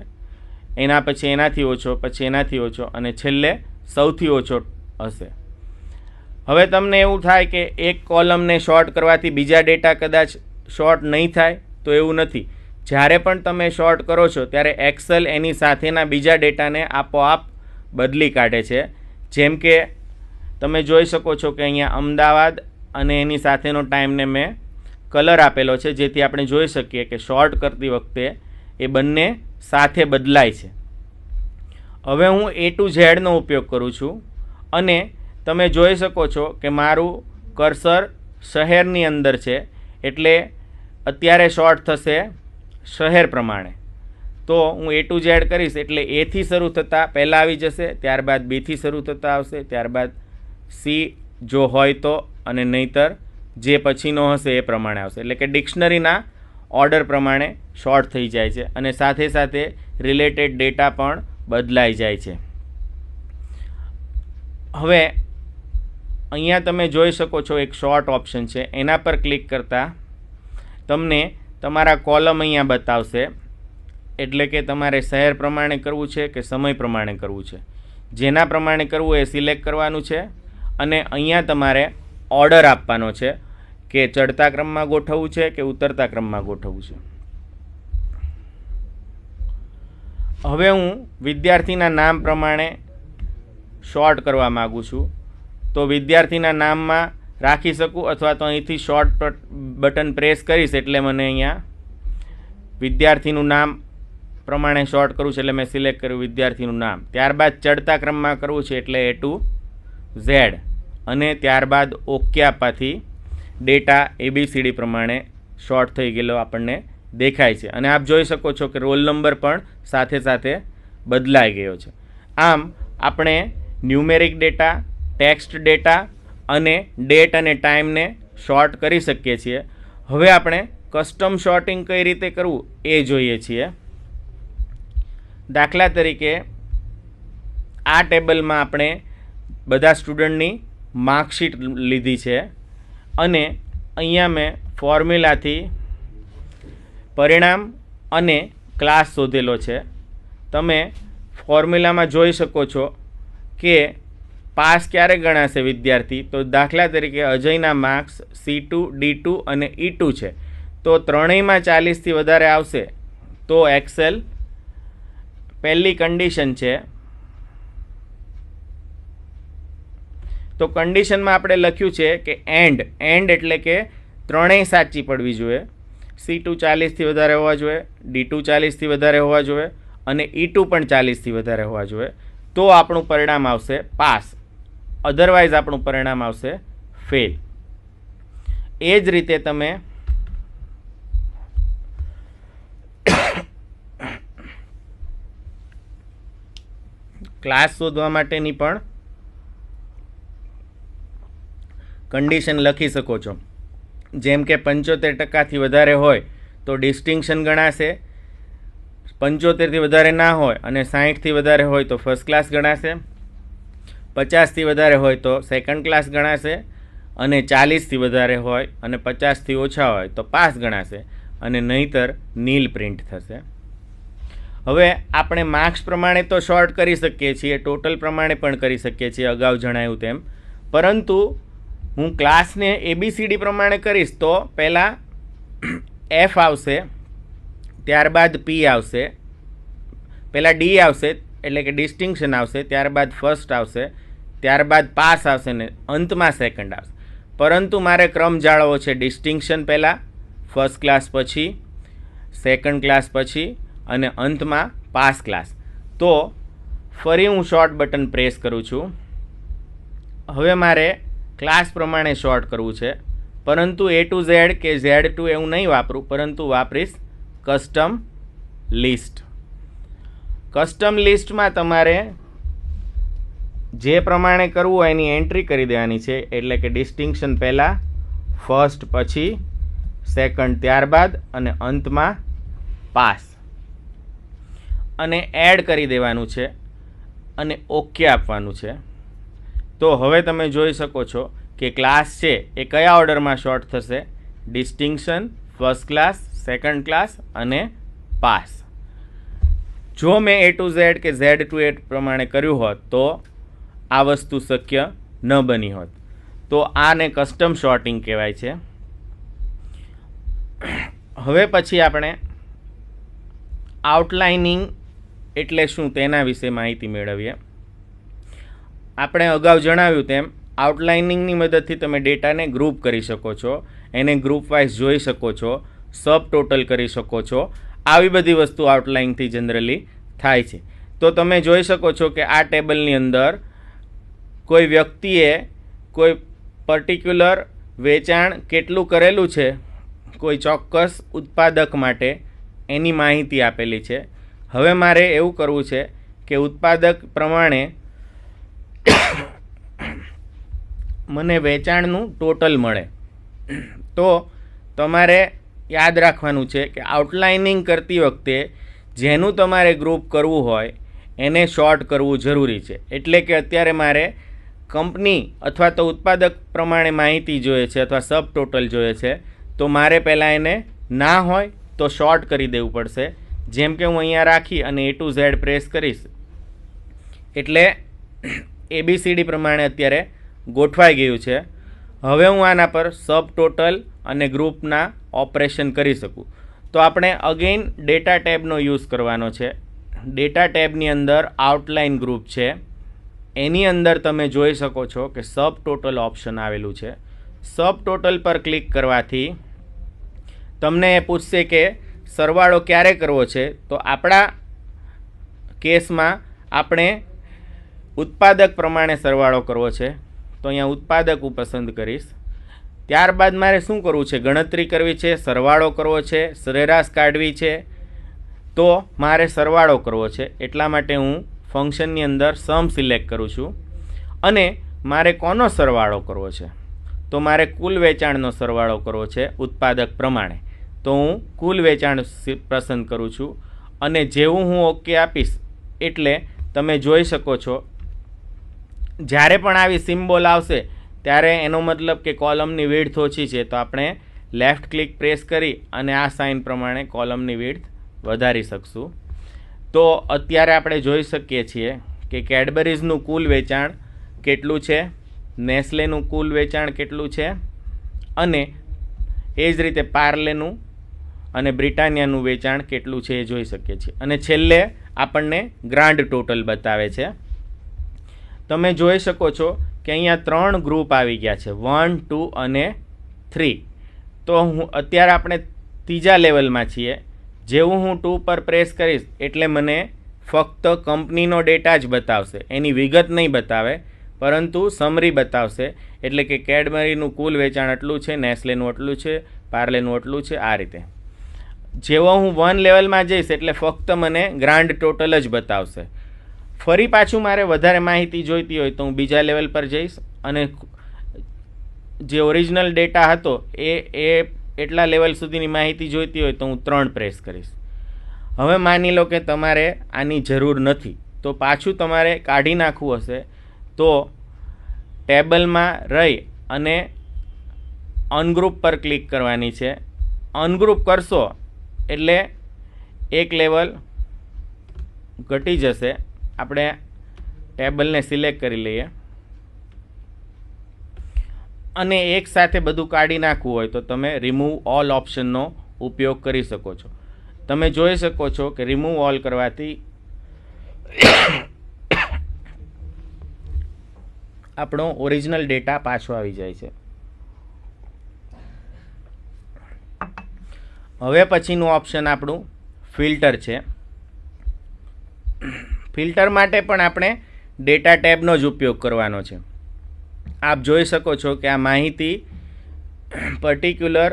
એના પછી એનાથી ઓછો, પછી એનાથી ઓછો, અને છેલ્લે સૌથી ઓછો હશે. હવે તમને એવું થાય કે એક કોલમને શોર્ટ કરવાથી બીજા ડેટા કદાચ શોર્ટ નહીં થાય, તો એવું નથી. જ્યારે પણ તમે શોર્ટ કરો છો ત્યારે એક્સેલ એની સાથેના બીજા ડેટાને આપોઆપ બદલી કાઢે છે. જેમ કે તમે જોઈ શકો છો કે અહીંયા અમદાવાદ અને એની સાથેનો ટાઈમને મેં કલર આપેલો છે, જેથી આપણે જોઈ શકીએ કે શોર્ટ કરતી વખતે એ બંને સાથે બદલાય છે. હવે હું A to Z નો ઉપયોગ કરું છું અને તમે જોઈ શકો છો કે મારું કર્સર શહેરની અંદર છે, એટલે અત્યારે શોર્ટ થશે શહેર પ્રમાણે. તો હું A to Z કરીશ એટલે A થી શરૂ થતાં પહેલાં આવી જશે, ત્યારબાદ B થી શરૂ થતાં આવશે, ત્યારબાદ C જો હોય તો, અને નહીંતર જે પછીનો હશે એ પ્રમાણે આવશે. એટલે કે ડિક્શનરીના ઓર્ડર પ્રમાણે શોર્ટ થઈ જાય છે અને સાથે સાથે રિલેટેડ ડેટા પણ બદલાઈ જાય છે. હવે અહીંયા તમે જોઈ શકો છો એક શોર્ટ ઓપ્શન છે, એના પર ક્લિક કરતાં તમને તમારા કોલમ અહીંયા બતાવશે. એટલે કે તમારે શહેર પ્રમાણે કરવું છે કે સમય પ્રમાણે કરવું છે. જેના પ્રમાણે કરવું એ સિલેક્ટ કરવાનું છે અને અહીંયા તમારે ઓર્ડર આપવાનો છે કે ચડતા ક્રમમાં ગોઠવવું છે કે ઉતરતા ક્રમમાં ગોઠવવું છે. હવે હું વિદ્યાર્થીના નામ પ્રમાણે શોર્ટ કરવા માગું છું. તો વિદ્યાર્થીના નામમાં રાખી શકું અથવા તો અહીંથી શોર્ટ બટન પ્રેસ કરીશ એટલે મને અહીંયા વિદ્યાર્થીનું નામ પ્રમાણે શોર્ટ કરવું છે, એટલે મેં સિલેક્ટ કર્યું વિદ્યાર્થીનું નામ. ત્યારબાદ ચડતા ક્રમમાં કરવું છે એટલે A to Z, અને ત્યારબાદ ઓકે આપવાથી ડેટા ABCD પ્રમાણે શોર્ટ થઈ ગયેલો આપણને દેખાય છે. અને આપ જોઈ શકો છો કે રોલ નંબર પણ સાથે સાથે બદલાઈ ગયો છે. આમ આપણે ન્યુમેરિક ડેટા, ટેક્સ્ટ ડેટા અને ડેટ અને ટાઈમને શોર્ટ કરી શકીએ છીએ. હવે આપણે કસ્ટમ શોર્ટિંગ કઈ રીતે કરવું એ જોઈએ છીએ. દાખલા તરીકે આ ટેબલમાં આપણે બધા સ્ટુડન્ટની માર્કશીટ લીધી છે અને અહીંયા મેં ફોર્મ્યુલાથી પરિણામ અને ક્લાસ શોધેલો છે. તમે ફોર્મ્યુલામાં જોઈ શકો છો કે પાસ ક્યારે ગણાશે વિદ્યાર્થી. તો દાખલા તરીકે અજયના માર્ક્સ C2, D2 અને E2 છે. તો ત્રણેયમાં 40થી વધારે આવશે તો એક્સેલ પહેલી કન્ડિશન છે. તો કન્ડિશનમાં આપણે લખ્યું છે કે એન્ડ એટલે કે ત્રણેય સાચી પડવી જોઈએ. C2 40થી વધારે હોવા જોઈએ, D2 40થી વધારે હોવા જોઈએ અને E2 પણ 40થી વધારે હોવા જોઈએ. તો આપણું પરિણામ આવશે પાસ, અધરવાઇઝ આપણું પરિણામ આવશે ફેલ. એ જ રીતે તમે ક્લાસ શોધવા માટેની પણ કન્ડિશન લખી શકો છો. જેમ કે 75% વધારે હોય તો ડિસ્ટિંક્શન ગણાશે, 75થી વધારે ના હોય અને 60થી વધારે હોય તો ફર્સ્ટ ક્લાસ ગણાશે, 50થી વધારે હોય તો સેકન્ડ ક્લાસ ગણાશે અને 40થી વધારે હોય અને 50થી ઓછા હોય તો પાસ ગણાશે અને નહીંતર નીલ પ્રિન્ટ થશે. હવે આપણે માર્ક્સ પ્રમાણે તો શોર્ટ કરી શકીએ છીએ, ટોટલ પ્રમાણે પણ કરી શકીએ છીએ અગાઉ જણાવ્યું તેમ, પરંતુ હું ક્લાસને ABCD પ્રમાણે કરીશ તો પહેલાં F આવશે, ત્યારબાદ P આવશે, પહેલાં D આવશે એટલે કે ડિસ્ટિંક્શન આવશે, ત્યારબાદ ફર્સ્ટ આવશે, ત્યારબાદ પાસ આવશે ને અંતમાં સેકન્ડ આવશે. પરંતુ મારે ક્રમ જાળવવો છે, ડિસ્ટિંક્શન પહેલાં, ફર્સ્ટ ક્લાસ પછી, સેકન્ડ ક્લાસ પછી અને અંતમાં પાસ ક્લાસ. તો ફરી હું શોર્ટ બટન પ્રેસ કરું છું. હવે મારે ક્લાસ પ્રમાણે શોર્ટ કરવું છે, પરંતુ A to Z કે Z to એવું નહીં વાપરું, પરંતુ વાપરીશ કસ્ટમ લિસ્ટ. કસ્ટમ લિસ્ટમાં તમારે જે પ્રમાણે કરવું હોય એની એન્ટ્રી કરી દેવાની છે, એટલે કે ડિસ્ટિંક્શન પહેલાં, ફર્સ્ટ પછી, સેકન્ડ ત્યારબાદ અને અંતમાં પાસ, અને એડ કરી દેવાનું છે અને ઓકે આપવાનું છે. તો હવે તમે જોઈ શકો છો કે ક્લાસ છે એ કયા ઓર્ડરમાં શોર્ટ થશે, distinction, first class, second class અને પાસ. જો મેં A to Z કે Z to A પ્રમાણે કર્યું હોત તો આ વસ્તુ શક્ય ન બની હોત. તો આને કસ્ટમ શોર્ટિંગ કહેવાય છે. હવે પછી આપણે આઉટલાઇનિંગ એટલે શું તેના વિશે માહિતી મેળવીએ. આપણે અગાઉ જણાવ્યું તેમ આઉટલાઇનિંગની મદદથી તમે ડેટાને ગ્રુપ કરી શકો છો, એને ગ્રુપ વાઇઝ જોઈ શકો છો, સબ ટોટલ કરી શકો છો. આવી બધી વસ્તુ આઉટલાઇનથી જનરલી થાય છે. તો તમે જોઈ શકો છો કે આ ટેબલની અંદર કોઈ વ્યક્તિએ કોઈ પર્ટિક્યુલર વેચાણ કેટલું કરેલું છે કોઈ ચોક્કસ ઉત્પાદક માટે એની માહિતી આપેલી છે. હવે મારે એવું કરવું છે કે ઉત્પાદક પ્રમાણે મને વેચાણનું ટોટલ મળે. તો તમારે યાદ રાખવાનું છે કે આઉટલાઇનિંગ કરતી વખતે જેનું તમારે ગ્રુપ કરવું હોય એને શોર્ટ કરવું જરૂરી છે. એટલે કે અત્યારે મારે કંપની અથવા તો ઉત્પાદક પ્રમાણે માહિતી જોઈએ છે અથવા સબ ટોટલ જોઈએ છે, તો મારે પહેલાં એને ના હોય તો શોર્ટ કરી દેવું પડશે. જેમ કે હું અહીંયા રાખી અને A to Z પ્રેસ કરીશ એટલે ABCD પ્રમાણે અત્યારે ગોઠવાઈ ગયું છે. હવે હું આના પર સબ ટોટલ અને ગ્રુપના ઓપરેશન કરી શકું. તો આપણે અગેઇન ડેટા ટેબનો યુઝ કરવાનો છે. ડેટા ટેબની અંદર આઉટલાઇન ગ્રુપ છે, એની અંદર તમે જોઈ શકો છો કે સબ ટોટલ ઓપ્શન આવેલું છે. સબ ટોટલ પર ક્લિક કરવાથી તમને એ પૂછશે કે સરવાળો ક્યારે કરવો છે. તો આપણા કેસમાં આપણે ઉત્પાદક પ્રમાણે સરવાળો કરવો છે, તો અહીંયા ઉત્પાદક હું પસંદ કરીશ. ત્યારબાદ મારે શું કરવું છે, ગણતરી કરવી છે, સરવાળો કરવો છે, સરેરાશ કાઢવી છે. તો મારે સરવાળો કરવો છે, એટલા માટે હું ફંક્શનની અંદર સમ સિલેક્ટ કરું છું. અને મારે કોનો સરવાળો કરવો છે, તો મારે કુલ વેચાણનો સરવાળો કરવો છે ઉત્પાદક પ્રમાણે. તો હું કુલ વેચાણ પસંદ કરું છું અને જેવું હું ઓકે આપીશ એટલે તમે જોઈ શકો છો જ્યારે પણ આવી સિમ્બોલ આવશે ત્યારે એનો મતલબ કે કોલમની વિડ્થ ઓછી છે, તો આપણે લેફ્ટ ક્લિક પ્રેસ કરી અને આ સાઇન પ્રમાણે કોલમની વિડ્થ વધારી શકશું. તો અત્યારે આપણે જોઈ શકીએ છીએ કે કેડબરીઝનું કુલ વેચાણ કેટલું છે, નેસ્લેનું કુલ વેચાણ કેટલું છે અને એ જ રીતે પાર્લેનું અને બ્રિટાનિયાનું વેચાણ કેટલું છે એ જોઈ શકીએ છીએ. અને છેલ્લે આપણને ગ્રાન્ડ ટોટલ બતાવે છે. તમે જોઈ શકો છો કે અહીંયા 3 ગ્રુપ આવી ગયા છે, 1, 2 અને 3. તો અત્યારે આપણે ત્રીજા લેવલમાં છીએ. જેવું હું 2 પર પ્રેસ કરીશ એટલે મને ફક્ત કંપનીનો ડેટા જ બતાવશે, એની વિગત નહીં બતાવે, પરંતુ સમરી બતાવશે. એટલે કે કેડબરીનું કુલ વેચાણ આટલું છે, નેસ્લેનું આટલું છે, પાર્લેનું આટલું છે, આ રીતે. જેવો હું 1 લેવલમાં જઈશ એટલે ફક્ત મને ગ્રાન્ડ ટોટલ જ બતાવશે. ફરી પાછું મારે વધારે માહિતી જોઈતી હોય તો હું બીજા લેવલ પર જઈશ અને જે ઓરિજિનલ ડેટા હતો એ એટલા લેવલ સુધીની માહિતી જોઈતી હોય તો હું 3 પ્રેસ કરીશ. હવે માની લો કે તમારે આની જરૂર નથી તો પાછું તમારે કાઢી નાખવું હશે તો ટેબલમાં રહી અને અનગ્રુપ પર ક્લિક કરવાની છે. અનગ્રુપ કરશો એટલે એક લેવલ ઘટી જશે. આપણે ટેબલને સિલેક્ટ કરી લઈએ અને એક સાથે બધું કાઢી નાખવું હોય તો તમે રિમૂવ ઓલ ઓપ્શનનો ઉપયોગ કરી શકો છો. તમે જોઈ શકો છો કે રિમૂવ ઓલ કરવાથી આપણો ઓરિજિનલ ડેટા પાછો આવી જાય છે. હવે પછીનું ઓપ્શન આપણું ફિલ્ટર છે. ફિલ્ટર માટે પણ આપણે ડેટા ટેબનો જ ઉપયોગ કરવાનો છે. આપ જોઈ શકો છો કે આ માહિતી પર્ટિક્યુલર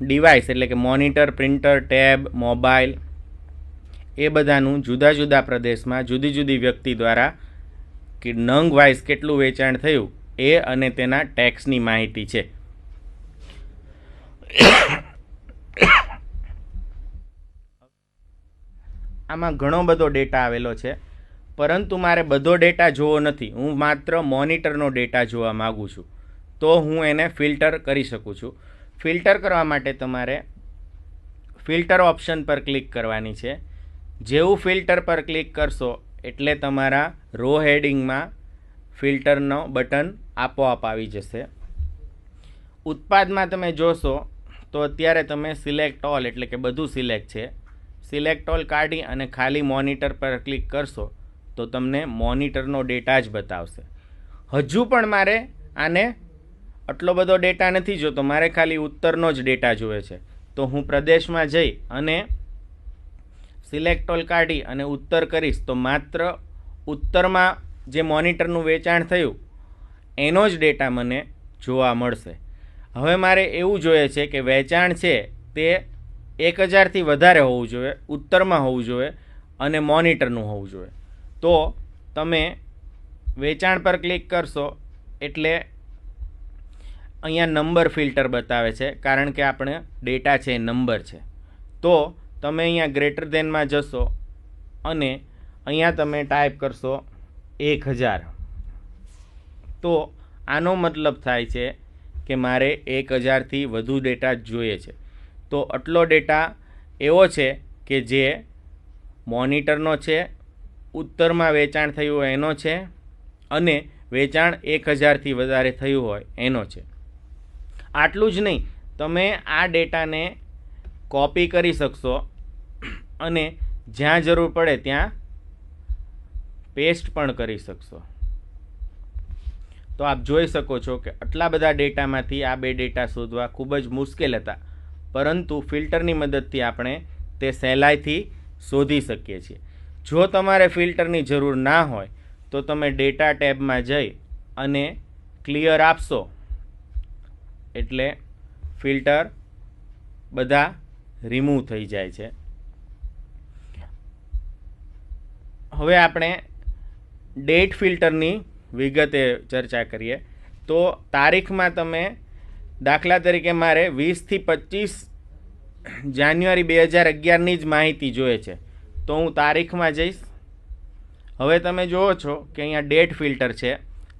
ડિવાઇસ એટલે કે મોનિટર, પ્રિન્ટર, ટેબ, મોબાઈલ એ બધાનું જુદા જુદા પ્રદેશમાં જુદી જુદી વ્યક્તિ દ્વારા કે નંગ વાઇઝ કેટલું વેચાણ થયું એ અને તેના ટેક્સની માહિતી છે. આમાં ઘણો બધો ડેટા આવેલો છે, પરંતુ મારે બધો ડેટા જોવો નથી. હું માત્ર મોનિટરનો ડેટા જોવા માગું છું તો હું એને ફિલ્ટર કરી શકું છું. ફિલ્ટર કરવા માટે તમારે ફિલ્ટર ઓપ્શન પર ક્લિક કરવાની છે. જેવું ફિલ્ટર પર ક્લિક કરશો એટલે તમારા રો હેડિંગમાં ફિલ્ટરનો બટન આપોઆપ આવી જશે. ઉત્પાદમાં તમે જોશો તો અત્યારે તમે સિલેક્ટ ઓલ એટલે કે બધું સિલેક્ટ છે. સિલેક્ટ ઓલ કાઢી અને ખાલી મોનિટર પર ક્લિક કરશો તો તમને મોનિટરનો ડેટા જ બતાવશે. હજુ પણ મારે આને આટલો બધો ડેટા નથી જોતો, મારે ખાલી ઉત્તરનો જ ડેટા જોઈએ છે. તો હું પ્રદેશમાં જઈ અને સિલેક્ટ ઓલ કાઢી અને ઉત્તર કરીશ તો માત્ર ઉત્તરમાં જે મોનિટરનું વેચાણ થયું એનો જ ડેટા મને જોવા મળશે. હવે મારે એવું જોઈએ છે કે વેચાણ છે તે 1000થી વધારે હોવું જોઈએ, ઉત્તરમાં હોવું જોઈએ અને મોનિટરનું હોવું જોઈએ. તો તમે વેચાણ પર ક્લિક કરશો એટલે અહીંયા નંબર ફિલ્ટર બતાવે છે, કારણ કે આપણે ડેટા છે નંબર છે. તો તમે અહીંયા ગ્રેટર ધેનમાં જશો અને અહીંયા તમે ટાઈપ કરશો 1000. તો આનો મતલબ થાય છે કે મારે 1000થી વધુ ડેટા જોઈએ છે. તો આટલો ડેટા એવો છે કે જે મોનિટરનો છે, ઉત્તરમાં વેચાણ થયું હોય એનો છે અને વેચાણ 1000થી વધારે થયું હોય એનો છે. આટલું જ નહીં, તમે આ ડેટાને કોપી કરી શકશો અને જ્યાં જરૂર પડે ત્યાં પેસ્ટ પણ કરી શકશો. તો આપ જોઈ શકો છો કે આટલા બધા ડેટામાંથી આ બે ડેટા શોધવા ખૂબ જ મુશ્કેલ હતા, પરંતુ ફિલ્ટરની મદદથી આપણે તે સહેલાઈથી શોધી શકીએ છીએ. જો તમારે ફિલ્ટરની જરૂર ના હોય તો તમે ડેટા ટેબમાં જઈ અને ક્લિયર આપશો એટલે ફિલ્ટર બધા રિમૂવ થઈ જાય છે. હવે આપણે ડેટ ફિલ્ટરની વિગતે ચર્ચા કરીએ. તો તારીખમાં તમે દાખલા તરીકે મારે 20થી 25 જાન્યુઆરી 2011ની જ માહિતી જોઈએ છે તો હું તારીખમાં જઈશ. હવે તમે જુઓ છો કે અહીંયા ડેટ ફિલ્ટર છે,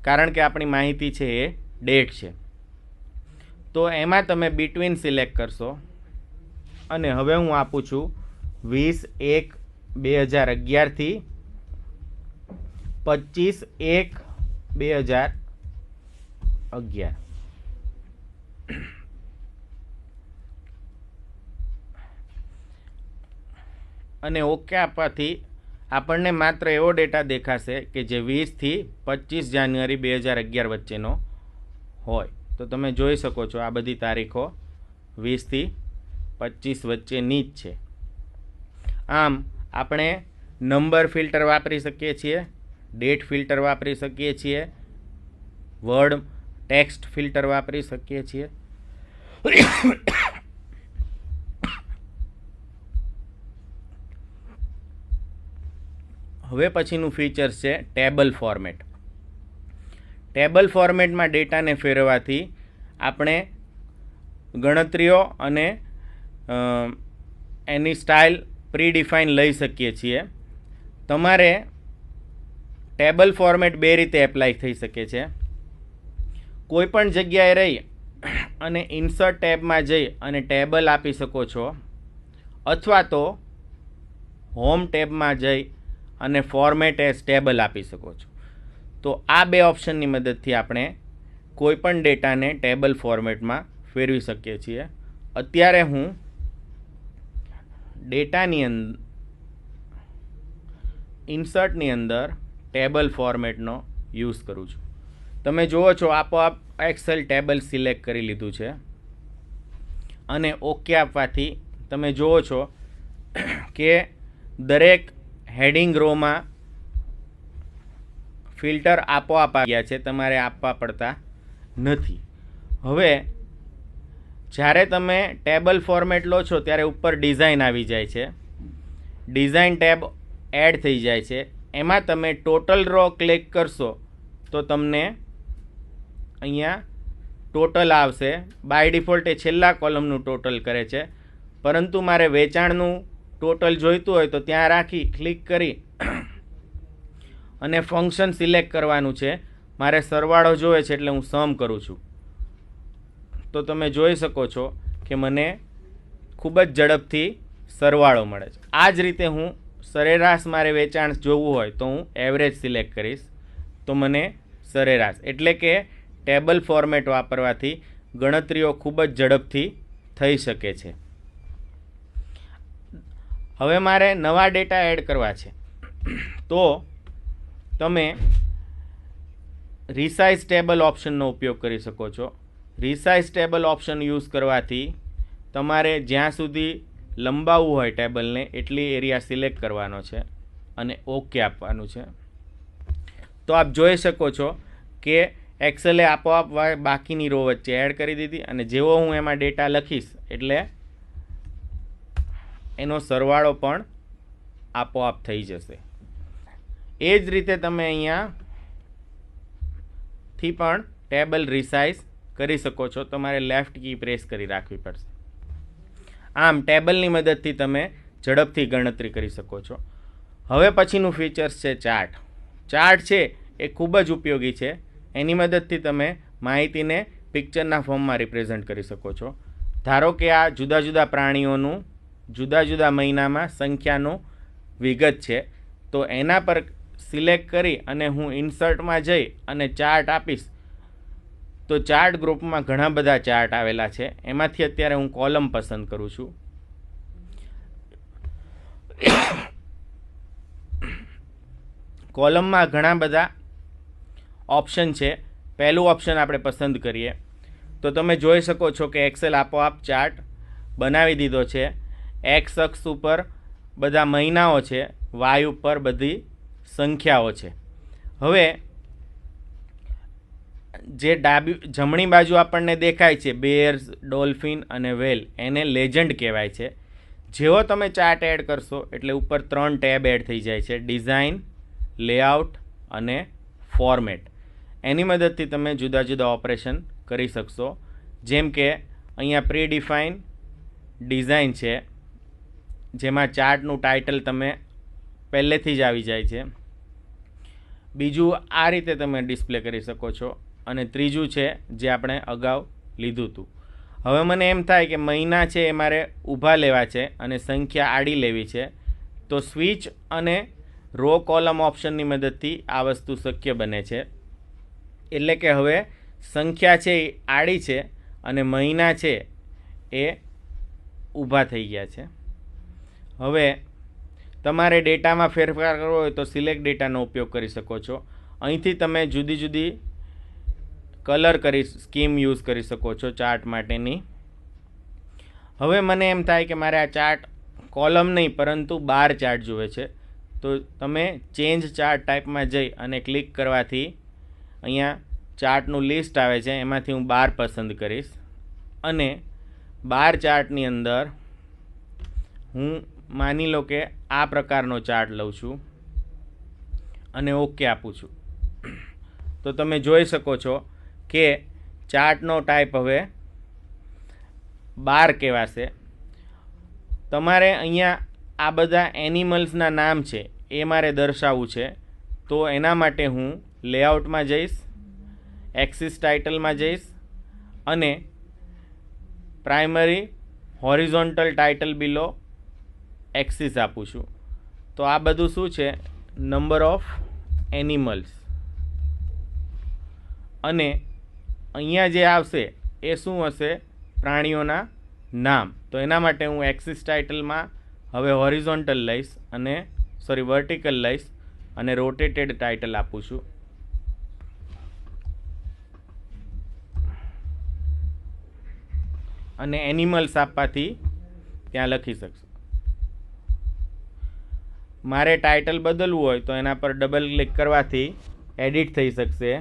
કારણ કે આપણી માહિતી છે એ ડેટ છે. તો એમાં તમે બિટવીન સિલેક્ટ કરશો અને હવે હું આપું છું 20/1/2011થી 25/1/2011. અને ઓકે આપવાથી આપણને માત્ર એવો ડેટા દેખાશે કે જે 20થી 25 જાન્યુઆરી 2011 વચ્ચેનો હોય. તો તમે જોઈ શકો છો આ બધી તારીખો 20થી 25 વચ્ચેની જ છે. આમ આપણે નંબર ફિલ્ટર વાપરી શકીએ છીએ, ડેટ ફિલ્ટર વાપરી શકીએ છીએ, વર્ડ ટેક્સ્ટ ફિલ્ટર વાપરી શકીએ છીએ. હવે પછીનું ફીચર્સ છે ટેબલ ફોર્મેટ. ટેબલ ફોર્મેટમાં ડેટાને ફેરવવાથી આપણે ગણતરીઓ અને એની સ્ટાઇલ પ્રીડિફાઇન લઈ શકીએ છીએ. તમારે ટેબલ ફોર્મેટ બે રીતે એપ્લાય થઈ શકે છે. કોઈ પણ જગ્યાએ રહી અને ઇન્સર્ટ ટેબમાં જઈ અને ટેબલ આપી શકો છો, અથવા તો હોમ ટેબમાં જઈ અને ફોર્મેટ એઝ ટેબલ આપી શકો છો. તો આ બે ઓપ્શનની મદદથી આપણે કોઈ પણ ડેટાને ટેબલ ફોર્મેટમાં ફેરવી શકીએ છીએ. અત્યારે હું ડેટાની અંદર ઇન્સર્ટની અંદર ટેબલ ફોર્મેટનો યુઝ કરું છું. તમે જુઓ છો આપોઆપ એક્સેલ ટેબલ સિલેક્ટ કરી લીધું છે અને ઓકે આપવાથી તમે જુઓ છો કે દરેક હેડિંગ રોમાં ફિલ્ટર આપોઆપ આવી ગયા છે, તમારે આપવા પડતા નથી. હવે જ્યારે તમે ટેબલ ફોર્મેટ લો છો ત્યારે ઉપર ડિઝાઇન આવી જાય છે, ડિઝાઇન ટેબ એડ થઈ જાય છે. એમાં તમે ટોટલ રો ક્લિક કરશો તો તમને અહીંયા ટોટલ આવશે. બાય ડિફોલ્ટ એ છેલ્લા કોલમનું ટોટલ કરે છે, પરંતુ મારે વેચાણનું ટોટલ જોઈતું હોય તો ત્યાં રાખી ક્લિક કરી અને ફંક્શન સિલેક્ટ કરવાનું છે. મારે સરવાળો જોઈએ છે એટલે હું સમ કરું છું. તો તમે જોઈ શકો છો કે મને ખૂબ જ ઝડપથી સરવાળો મળે છે. આ જ રીતે હું સરેરાશ મારે વેચાણ જોવું હોય તો હું એવરેજ સિલેક્ટ કરીશ તો મને સરેરાશ. એટલે કે ટેબલ ફોર્મેટ વાપરવાથી ગણતરીઓ ખૂબ જ ઝડપથી થઈ શકે છે. હવે મારે નવા ડેટા એડ કરવા છે તો તમે રિસાઇઝ ટેબલ ઓપ્શનનો ઉપયોગ કરી શકો છો. રિસાઇઝ ટેબલ ઓપ્શન યુઝ કરવાથી તમારે જ્યાં સુધી લંબાવવું હોય ટેબલને એટલી એરિયા સિલેક્ટ કરવાનો છે અને ઓકે આપવાનું છે. તો આપ જોઈ શકો છો કે એક્સેલે આપોઆપ બાકીની રો વચ્ચે એડ કરી દીધી અને જેવો હું એમાં ડેટા લખીશ એટલે એનો સરવાળો પણ આપોઆપ થઈ જશે. એ જ રીતે તમે અહીંયાથી પણ ટેબલ રિસાઇઝ કરી શકો છો. તમારે લેફ્ટ કી પ્રેસ કરી રાખવી પડશે. આમ ટેબલની મદદથી તમે ઝડપથી ગણતરી કરી શકો છો. હવે પછીનું ફીચર્સ છે ચાર્ટ. ચાર્ટ છે એ ખૂબ જ ઉપયોગી છે. એની મદદથી તમે માહિતીને પિક્ચરના ફોર્મમાં રિપ્રેઝન્ટ કરી શકો છો. ધારો કે આ જુદા જુદા પ્રાણીઓનું જુદા જુદા મહિનામાં સંખ્યાનું વિગત છે, તો એના પર સિલેક્ટ કરી અને હું ઇન્સર્ટમાં જઈ અને ચાર્ટ આપીશ તો ચાર્ટ ગ્રુપમાં ઘણા બધા ચાર્ટ આવેલા છે. એમાંથી અત્યારે હું કોલમ પસંદ કરું છું. કોલમમાં ઘણા બધા ઓપ્શન છે. પહેલું ઓપ્શન આપણે પસંદ કરીએ તો તમે જોઈ શકો છો કે એક્સેલ આપોઆપ ચાર્ટ બનાવી દીધો છે. એક્સ અક્ષ ઉપર બધા મહિનાઓ છે, વાય ઉપર બધી સંખ્યાઓ છે. હવે જે જમણી બાજુ આપણને દેખાય છે બેર્સ, ડોલ્ફિન અને વેલ, એને લેજન્ડ કહેવાય છે. જેવો તમે ચાર્ટ એડ કરશો એટલે ઉપર 3 ટેબ એડ થઈ જાય છે, ડિઝાઇન, લેઆઉટ અને ફોર્મેટ. એની મદદથી તમે જુદા જુદા ઓપરેશન કરી શકશો. જેમ કે અહીંયા પ્રીડિફાઇન ડિઝાઇન છે જેમાં ચાર્ટનું ટાઇટલ તમે પહેલેથી જ આવી જાય છે. બીજું આ રીતે તમે ડિસ્પ્લે કરી શકો છો અને ત્રીજું છે જે આપણે અગાઉ લીધું હતું. હવે મને એમ થાય કે મહિના છે એ મારે ઊભા લેવા છે અને સંખ્યા આડી લેવી છે, તો સ્વિચ અને રો કોલમ ઓપ્શનની મદદથી આ વસ્તુ શક્ય બને છે. એટલે કે હવે સંખ્યા છે એ આડી છે અને મહિના છે એ ઊભા થઈ ગયા છે. હવે તમારે ડેટામાં ફેરફાર કરવો હોય તો સિલેક્ટ ડેટાનો ઉપયોગ કરી શકો છો. અહીંથી તમે જુદી જુદી કલર સ્કીમ યુઝ કરી શકો છો ચાર્ટ માટેની. હવે મને એમ થાય કે મારે આ ચાર્ટ કોલમ નહીં પરંતુ બાર ચાર્ટ જોઈએ છે, તો તમે ચેન્જ ચાર્ટ ટાઈપમાં જઈ અને ક્લિક કરવાથી અહીંયા ચાર્ટનું લિસ્ટ આવે છે, એમાંથી હું બાર પસંદ કરીશ અને બાર ચાર્ટની અંદર હું માની લો કે આ પ્રકારનો ચાર્ટ લઉં છું અને ઓકે આપું છું. તો તમે જોઈ શકો છો કે ચાર્ટનો ટાઈપ હવે બાર કહેવાશે. તમારે અહીંયા આ બધા એનિમલ્સના નામ છે એ મારે દર્શાવવું છે, તો એના માટે હું લેઆઉટમાં જઈશ, એક્સિસ ટાઇટલમાં જઈશ અને પ્રાઇમરી હોરિઝોન્ટલ ટાઇટલ બિલો એક્સિસ આપું છું. તો આ બધું શું છે? Number of animals. અને અહીંયા જે આવશે એ શું હશે? પ્રાણીઓના નામ. તો એના માટે હું એક્સિસ ટાઇટલમાં હવે હોરિઝોન્ટલ લઈશ અને વર્ટિકલ લઈશ અને રોટેટેડ ટાઇટલ આપું છું. અને એનિમલ્સ આપવાથી ત્યાં લખી શકશો. મારે ટાઇટલ બદલવું હોય તો એના પર ડબલ ક્લિક કરવાથી એડિટ થઈ શકશે.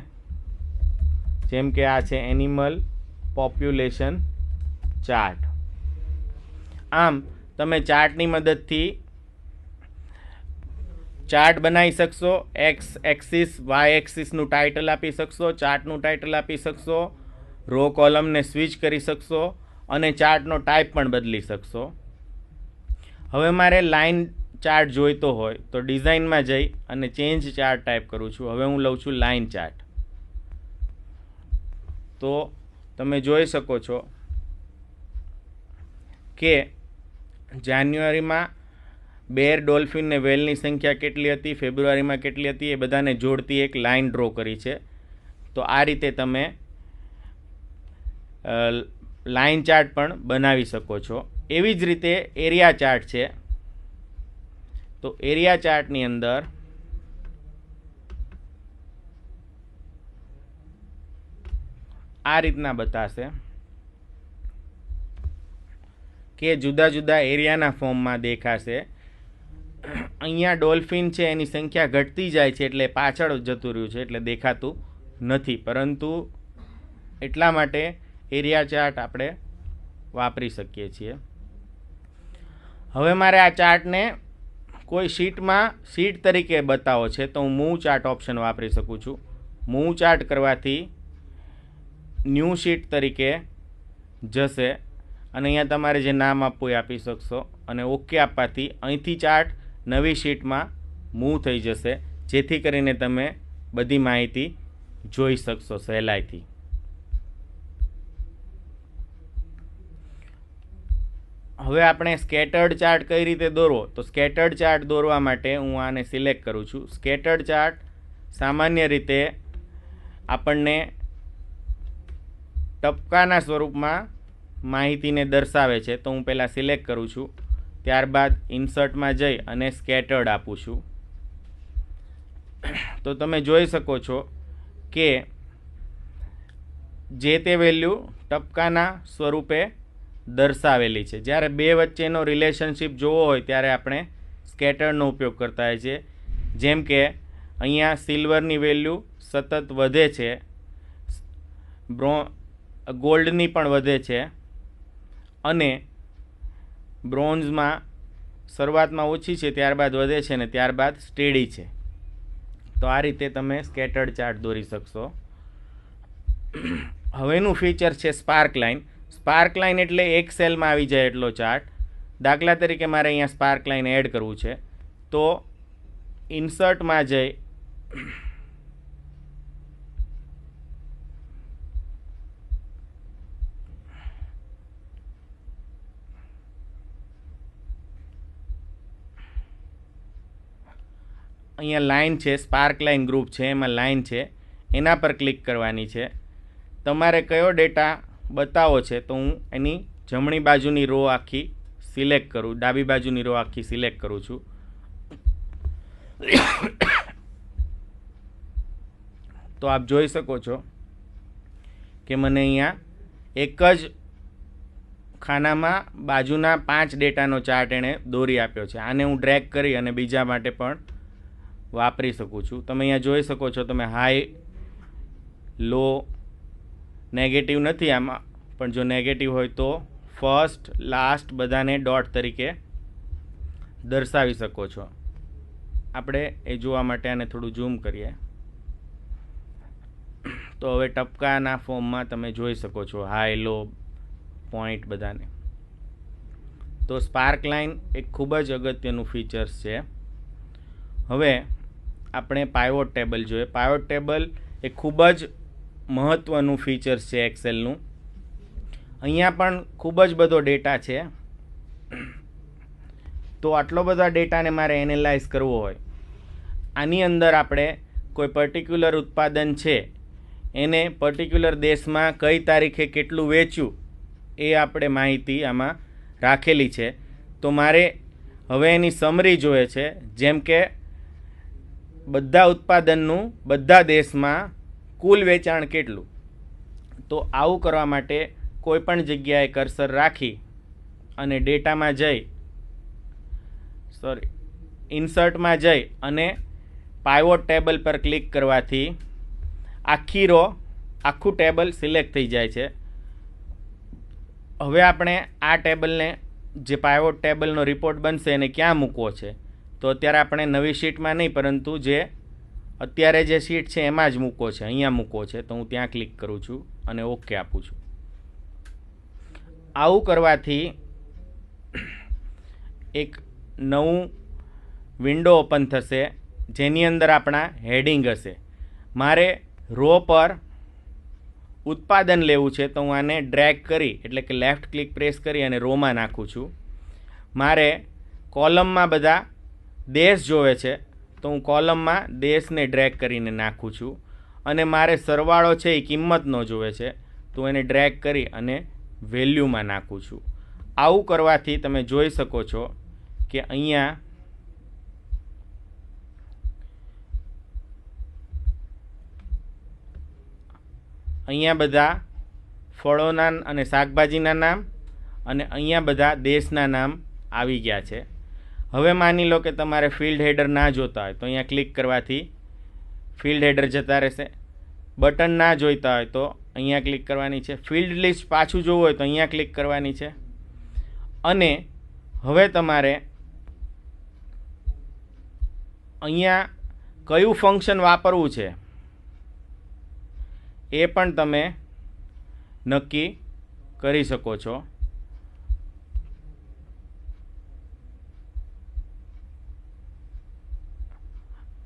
જેમ કે આ છે એનિમલ પોપ્યુલેશન ચાર્ટ. આમ તમે ચાર્ટની મદદથી ચાર્ટ બનાવી શકશો. એક્સ એક્સિસ વાય એક્સિસનું ટાઇટલ આપી શકશો, ચાર્ટનું ટાઇટલ આપી શકશો, રો કોલમને સ્વિચ કરી શકશો અને ચાર્ટનો ટાઈપ પણ બદલી શકશો. હવે મારે લાઇન ચાર્ટ જોઈતો હોય તો ડિઝાઇનમાં જઈ અને ચેન્જ ચાર્ટ ટાઈપ કરું છું. હવે હું લઉં છું લાઇન ચાર્ટ. તો તમે જોઈ શકો છો કે જાન્યુઆરીમાં બેર, ડોલ્ફિન ને વેલની સંખ્યા કેટલી હતી, ફેબ્રુઆરીમાં કેટલી હતી, એ બધાને જોડતી એક લાઇન ડ્રો કરી છે. તો આ રીતે તમે લાઇન ચાર્ટ પણ બનાવી શકો છો. એવી જ રીતે એરિયા ચાર્ટ છે. તો એરિયા ચાર્ટની અંદર આ રીતના બતાશે કે જુદા જુદા એરિયાના ફોર્મમાં દેખાશે. અહીંયા ડોલ્ફિન છે એની સંખ્યા ઘટતી જાય છે એટલે પાછળ જતું રહ્યું છે એટલે દેખાતું નથી, પરંતુ એટલા માટે એરિયા ચાર્ટ આપણે વાપરી શકીએ છીએ. હવે મારે આ ચાર્ટને કોઈ શીટ તરીકે બતાવો છે તો હું મૂવ ચાર્ટ ઓપ્શન વાપરી શકું છું. મૂવ ચાર્ટ કરવાથી ન્યૂ શીટ તરીકે જશે અને અહીંયા તમારે જે નામ આપવું એ આપી શકશો અને ઓકે આપવાથી અહીંથી ચાર્ટ નવી શીટમાં મૂવ થઈ જશે, જેથી કરીને તમે બધી માહિતી જોઈ શકશો સહેલાઈથી. હવે આપણે સ્કેટર્ડ ચાર્ટ કઈ રીતે દોરવો? તો સ્કેટર્ડ ચાર્ટ દોરવા માટે હું આને સિલેક્ટ કરું છું. સ્કેટર્ડ ચાર્ટ સામાન્ય રીતે આપણને ટપકાના સ્વરૂપમાં માહિતીને દર્શાવે છે. તો હું પહેલાં સિલેક્ટ કરું છું, ત્યારબાદ ઇન્સર્ટમાં જઈ અને સ્કેટર્ડ આપું છું. તો તમે જોઈ શકો છો કે જે તે વેલ્યુ ટપકાના સ્વરૂપે દર્શાવેલી છે. જ્યારે બે વચ્ચેનો રિલેશનશિપ જોવો હોય ત્યારે આપણે સ્કેટરનો ઉપયોગ કરતા હોય છે. જેમ કે અહીંયા સિલ્વરની વેલ્યુ સતત વધે છે, ગોલ્ડની પણ વધે છે અને બ્રોન્ઝમાં શરૂઆતમાં ઓછી છે, ત્યારબાદ વધે છે અને ત્યારબાદ સ્ટેડી છે. તો આ રીતે તમે સ્કેટર્ડ ચાર્ટ દોરી શકશો. હવેનું ફીચર છે સ્પાર્ક લાઇન. સ્પાર્ક લાઇન એટલે એક સેલમાં આવી જાય એટલો ચાર્ટ. દાખલા તરીકે મારે અહીંયા સ્પાર્ક લાઇન એડ કરવું છે તો ઇન્સર્ટમાં જઈ અહીંયા લાઇન છે, સ્પાર્ક લાઇન ગ્રુપ છે, એમાં લાઇન છે, એના પર ક્લિક કરવાની છે. તમારે કયો ડેટા બતાવો છે તો હું એની જમણી બાજુની રો આખી સિલેક્ટ કરું, ડાબી બાજુની રો આખી સિલેક્ટ કરું છું તો આપ જોઈ શકો છો કે મને અહીંયા એક જ ખાનામાં બાજુના 5 ડેટાનો ચાર્ટ એણે દોરી આપ્યો છે. આને હું ડ્રેગ કરી અને બીજા માટે પણ વાપરી શકું છું. તમે અહીંયા જોઈ શકો છો, તમે હાઈ, લો, નેગેટિવ નથી આમાં, પણ જો નેગેટિવ હોય તો ફર્સ્ટ, લાસ્ટ બધાને ડોટ તરીકે દર્શાવી શકો છો. આપણે એ જોવા માટે આને થોડું ઝૂમ કરીએ તો હવે ટપકાના ફોર્મમાં તમે જોઈ શકો છો હાઈ, લો, પોઈન્ટ બધાને. તો સ્પાર્ક લાઇન એક ખૂબ જ અગત્યનું ફીચર્સ છે. હવે આપણે પાઇવોટ ટેબલ જોઈએ. પાઇવોટ ટેબલ એ ખૂબ જ મહત્ત્વનું ફીચર્સ છે એક્સેલનું. અહીંયા પણ ખૂબ જ બધો ડેટા છે. તો આટલો બધા ડેટાને મારે એનાલાઇઝ કરવો હોય, આની અંદર આપણે કોઈ પર્ટિક્યુલર ઉત્પાદન છે એને પર્ટિક્યુલર દેશમાં કઈ તારીખે કેટલું વેચ્યું એ આપણે માહિતી આમાં રાખેલી છે. તો મારે હવે એની સમરી જોઈએ છે, જેમ કે બધા ઉત્પાદનનું બધા દેશમાં કુલ વેચાણ કેટલું. તો આવું કરવા માટે કોઈ પણ જગ્યાએ કર્સર રાખી અને ડેટામાં જઈ ઇન્સર્ટમાં જઈ અને પાઇવોટ ટેબલ પર ક્લિક કરવાથી આખી રો, આખું ટેબલ સિલેક્ટ થઈ જાય છે. હવે આપણે આ ટેબલને, જે પાઇવોટ ટેબલનો રિપોર્ટ બનશે એને ક્યાં મૂકવો છે? તો અત્યારે આપણે નવી શીટમાં નહીં, પરંતુ જે અત્યારે જે શીટ છે એમાં જ મૂકવો છે, અહીંયા મૂકવો છે. તો હું ત્યાં ક્લિક કરું છું અને ઓકે આપું છું. આવું કરવાથી એક નવું વિન્ડો ઓપન થશે જેની અંદર આપણા હેડિંગ હશે. મારે રો પર ઉત્પાદન લેવું છે તો હું આને ડ્રેગ કરી, એટલે કે લેફ્ટ ક્લિક પ્રેસ કરી અને રોમાં નાખું છું. મારે કોલમમાં બધા દેશ જોવે છે તો હું કોલમમાં દેશને ડ્રેગ કરીને નાખું છું. અને મારે સરવાળો છે એ કિંમતનો જોવે છે તો એને ડ્રેગ કરી અને વેલ્યુમાં નાખું છું. આવું કરવાથી તમે જોઈ શકો છો કે અહીંયા બધા ફળોના અને શાકભાજીના નામ અને અહીંયા બધા દેશના નામ આવી ગયા છે. હવે માની લો કે તમારે ફિલ્ડ હેડર ના જોતા હોય તો અહીંયા ક્લિક કરવાથી ફિલ્ડ હેડર જતા રહેશે. બટન ના જોઈતા હોય તો અહીંયા ક્લિક કરવાની છે. ફિલ્ડ લિસ્ટ પાછું જોવું હોય તો અહીંયા ક્લિક કરવાની છે. અને હવે તમારે અહીંયા કયું ફંક્શન વાપરવું છે એ પણ તમે નક્કી કરી શકો છો.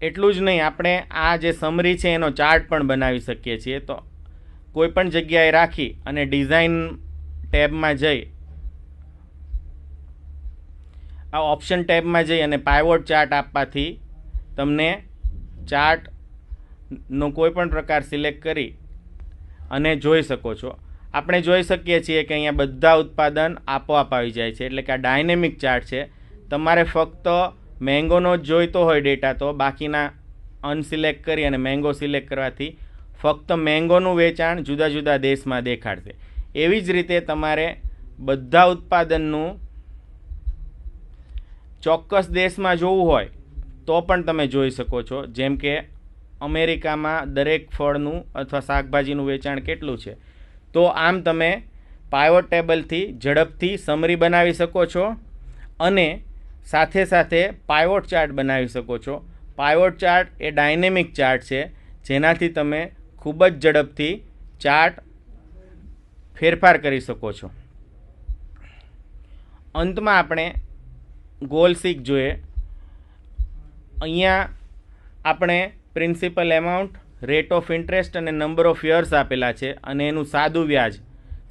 એટલું જ નહીં, આપણે આ જે સમરી છે એનો ચાર્ટ પણ બનાવી શકીએ છીએ. તો કોઈ પણ જગ્યાએ રાખી અને ડિઝાઇન ટેબમાં જઈ, આ ઓપ્શન ટેબમાં જઈ અને પાઇવોટ ચાર્ટ આપવાથી તમને ચાર્ટનો કોઈ પણ પ્રકાર સિલેક્ટ કરી અને જોઈ શકો છો. આપણે જોઈ શકીએ છીએ કે અહીંયા બધા ઉત્પાદન આપોઆપ આવી જાય છે, એટલે કે આ ડાયનેમિક ચાર્ટ છે. તમારે ફક્ત મેંગોનો જ જોઈતો હોય ડેટા તો બાકીના અનસિલેક્ટ કરી અને મેંગો સિલેક્ટ કરવાથી ફક્ત મેંગોનું વેચાણ જુદા જુદા દેશમાં દેખાડશે. એવી જ રીતે તમારે બધા ઉત્પાદનનું ચોક્કસ દેશમાં જોવું હોય તો પણ તમે જોઈ શકો છો. જેમ કે અમેરિકામાં દરેક ફળનું અથવા શાકભાજીનું વેચાણ કેટલું છે. તો આમ તમે પાઇવોટ ટેબલથી ઝડપથી સમરી બનાવી શકો છો અને સાથે સાથે પાઇવોટ ચાર્ટ બનાવી શકો છો. પાઇવોટ ચાર્ટ એ ડાયનેમિક ચાર્ટ છે જેનાથી તમે ખૂબ જ ઝડપથી ચાર્ટ ફેરફાર કરી શકો છો. અંતમાં આપણે ગોલ શીખ જોઈએ. અહીંયા આપણે principal amount, rate of interest અને નંબર ઓફ યર્સ આપેલા છે અને એનું સાદું વ્યાજ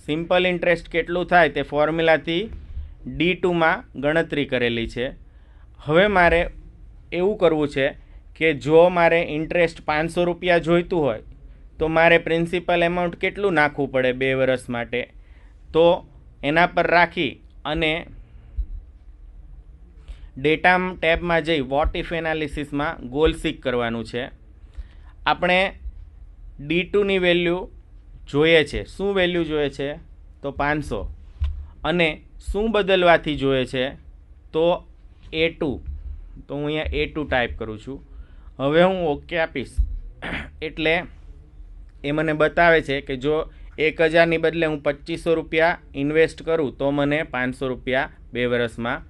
સિમ્પલ ઇન્ટરેસ્ટ કેટલું થાય તે ફોર્મ્યુલાથી D2માં ગણતરી કરેલી છે. હવે મારે એવું કરવું છે કે જો મારે ઇન્ટરેસ્ટ 500 રૂપિયા જોઈતું હોય તો મારે પ્રિન્સિપલ એમાઉન્ટ કેટલું નાખવું પડે 2 વર્ષ માટે, તો એના પર રાખી અને ડેટા ટેબમાં જઈ વોટ ઇફ એનાલિસિસમાં ગોલ સીક કરવાનું છે. આપણે D2ની વેલ્યુ જોઈએ છે. શું વેલ્યુ જોઈએ છે? તો 500. અને શું બદલવાથી જોઈએ છે? તો A2. તો હું અહીંયા A2 ટાઈપ કરું છું. હવે હું ઓકે આપીશ એટલે એ મને બતાવે છે કે જો 1000ની બદલે હું 2500 રૂપિયા ઇન્વેસ્ટ કરું તો મને 500 રૂપિયા 2 વર્ષમાં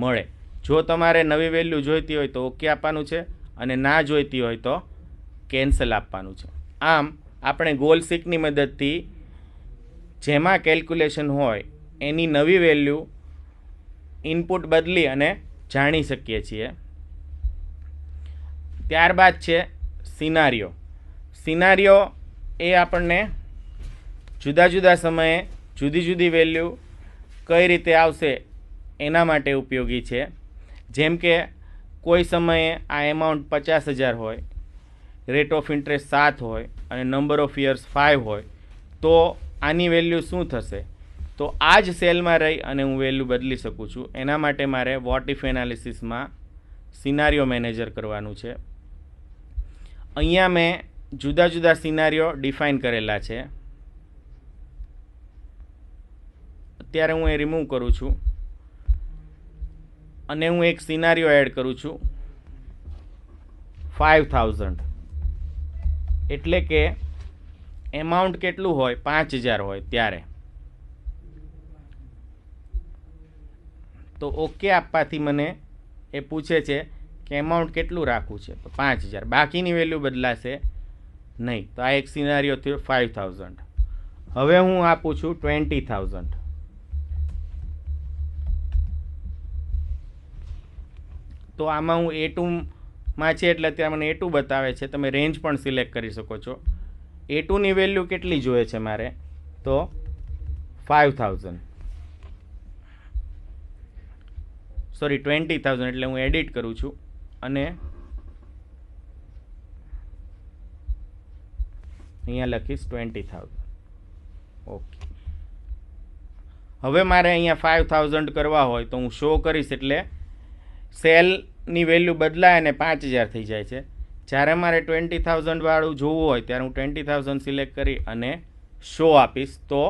મળે. જો તમારે નવી વેલ્યુ જોઈતી હોય તો ઓકે આપવાનું છે અને ના જોઈતી હોય તો કેન્સલ આપવાનું છે. આમ આપણે ગોલ સીકની મદદથી જેમાં કેલ્ક્યુલેશન હોય એની નવી વેલ્યુ ઇનપુટ બદલી અને જાણી શકીએ છીએ. ત્યારબાદ છે સિનારીઓ. સિનારીઓ એ આપણને જુદા જુદા સમયે જુદી જુદી વેલ્યુ કઈ રીતે આવશે એના માટે ઉપયોગી છે. જેમ કે કોઈ સમયે આ એમાઉન્ટ 50,000 હોય, રેટ ઓફ ઇન્ટરેસ્ટ 7 હોય અને નંબર ઓફ યર્સ 5 હોય તો આની વેલ્યુ શું થશે? તો આ જ સેલમાં રહી અને હું વેલ્યુ બદલી શકું છું. એના માટે મારે વોટ ઇફ એનાલિસિસમાં સિનારીઓ મેનેજર કરવાનું છે. અહીંયા મેં જુદા જુદા સિનારીઓ ડિફાઇન કરેલા છે. અત્યારે હું એ રિમૂવ કરું છું અને હું એક સિનારીઓ એડ કરું છું 5000. એટલે કે એમાઉન્ટ કેટલું હોય? 5000 હોય ત્યારે. તો ઓકે આપવાથી મને એ પૂછે છે કે એમાઉન્ટ કેટલું રાખવું છે? તો 5000. બાકીની વેલ્યુ બદલાશે નહીં. તો આ એક સિનારીઓ થયો 5000. હવે હું આપું છું 20,000. તો આમાં હું A2માં છે એટલે ત્યાં મને A2 બતાવે છે. તમે રેન્જ પણ સિલેક્ટ કરી શકો છો. A2ની વેલ્યુ કેટલી જોઈએ છે મારે? તો 5000. સોરી 20,000. એટલે હું એડિટ કરું છું અને અહીંયા લખીશ 20,000. ઓકે. હવે મારે અહીંયા 5000 કરવા હોય તો હું શો કરીશ એટલે સેલની વેલ્યુ બદલાય અને 5000 થઈ જાય છે. જ્યારે મારે 20,000 વાળું જોવું હોય ત્યારે હું 20,000 સિલેક્ટ કરી અને શો આપીશ તો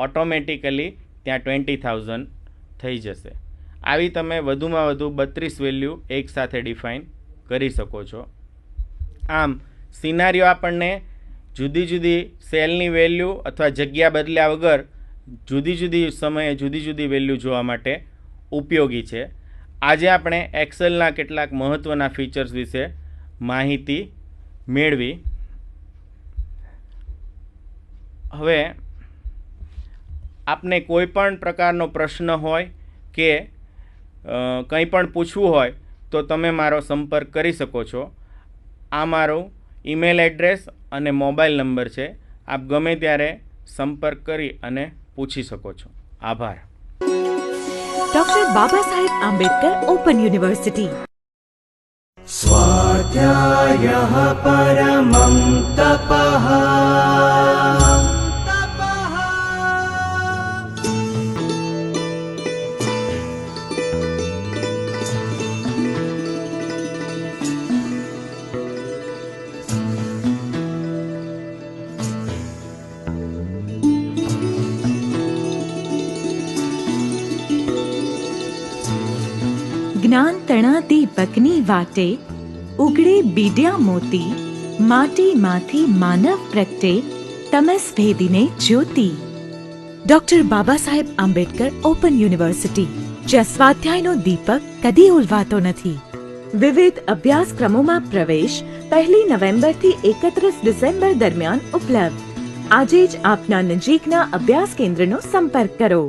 ઓટોમેટિકલી ત્યાં 20,000 થઈ જશે. આવી તમે વધુમાં વધુ 32 વેલ્યુ એકસાથે ડિફાઇન કરી શકો છો. આમ સિનારીઓ આપણને જુદી જુદી સેલની વેલ્યુ અથવા જગ્યા બદલ્યા વગર જુદી જુદી સમયે જુદી જુદી વેલ્યુ જોવા માટે ઉપયોગી છે. આજે આપણે એક્સેલના કેટલાક મહત્ત્વના ફીચર્સ વિશે માહિતી મેળવી. હવે આપને કોઈ પણ પ્રકારનો પ્રશ્ન હોય કે કંઈ પણ પૂછવું હોય તો તમે મારો સંપર્ક કરી શકો છો. આ મારું ઈમેલ એડ્રેસ અને મોબાઈલ નંબર છે. આપ ગમે ત્યારે સંપર્ક કરી અને પૂછી શકો છો. આભાર. Doctor Baba Saheb Ambedkar open university. स्वाध्यायः परमं तपः. જ્ઞાન તણા દીપકની વાટે ઉગડે બીડ્યા મોતી, માટીમાંથી માનવ પ્રગટે તમસ ભેદીને જ્યોતિ. Doctor Baba Saheb Ambedkar open university, જ્યાં સ્વાધ્યાયનો દીપક કદી ઓલવાતો નથી. વિવિધ અભ્યાસક્રમોમાં પ્રવેશ 1 નવેમ્બરથી 31 ડિસેમ્બર દરમિયાન ઉપલબ્ધ. આજે જ આપના નજીકના અભ્યાસ કેન્દ્રનો સંપર્ક કરો.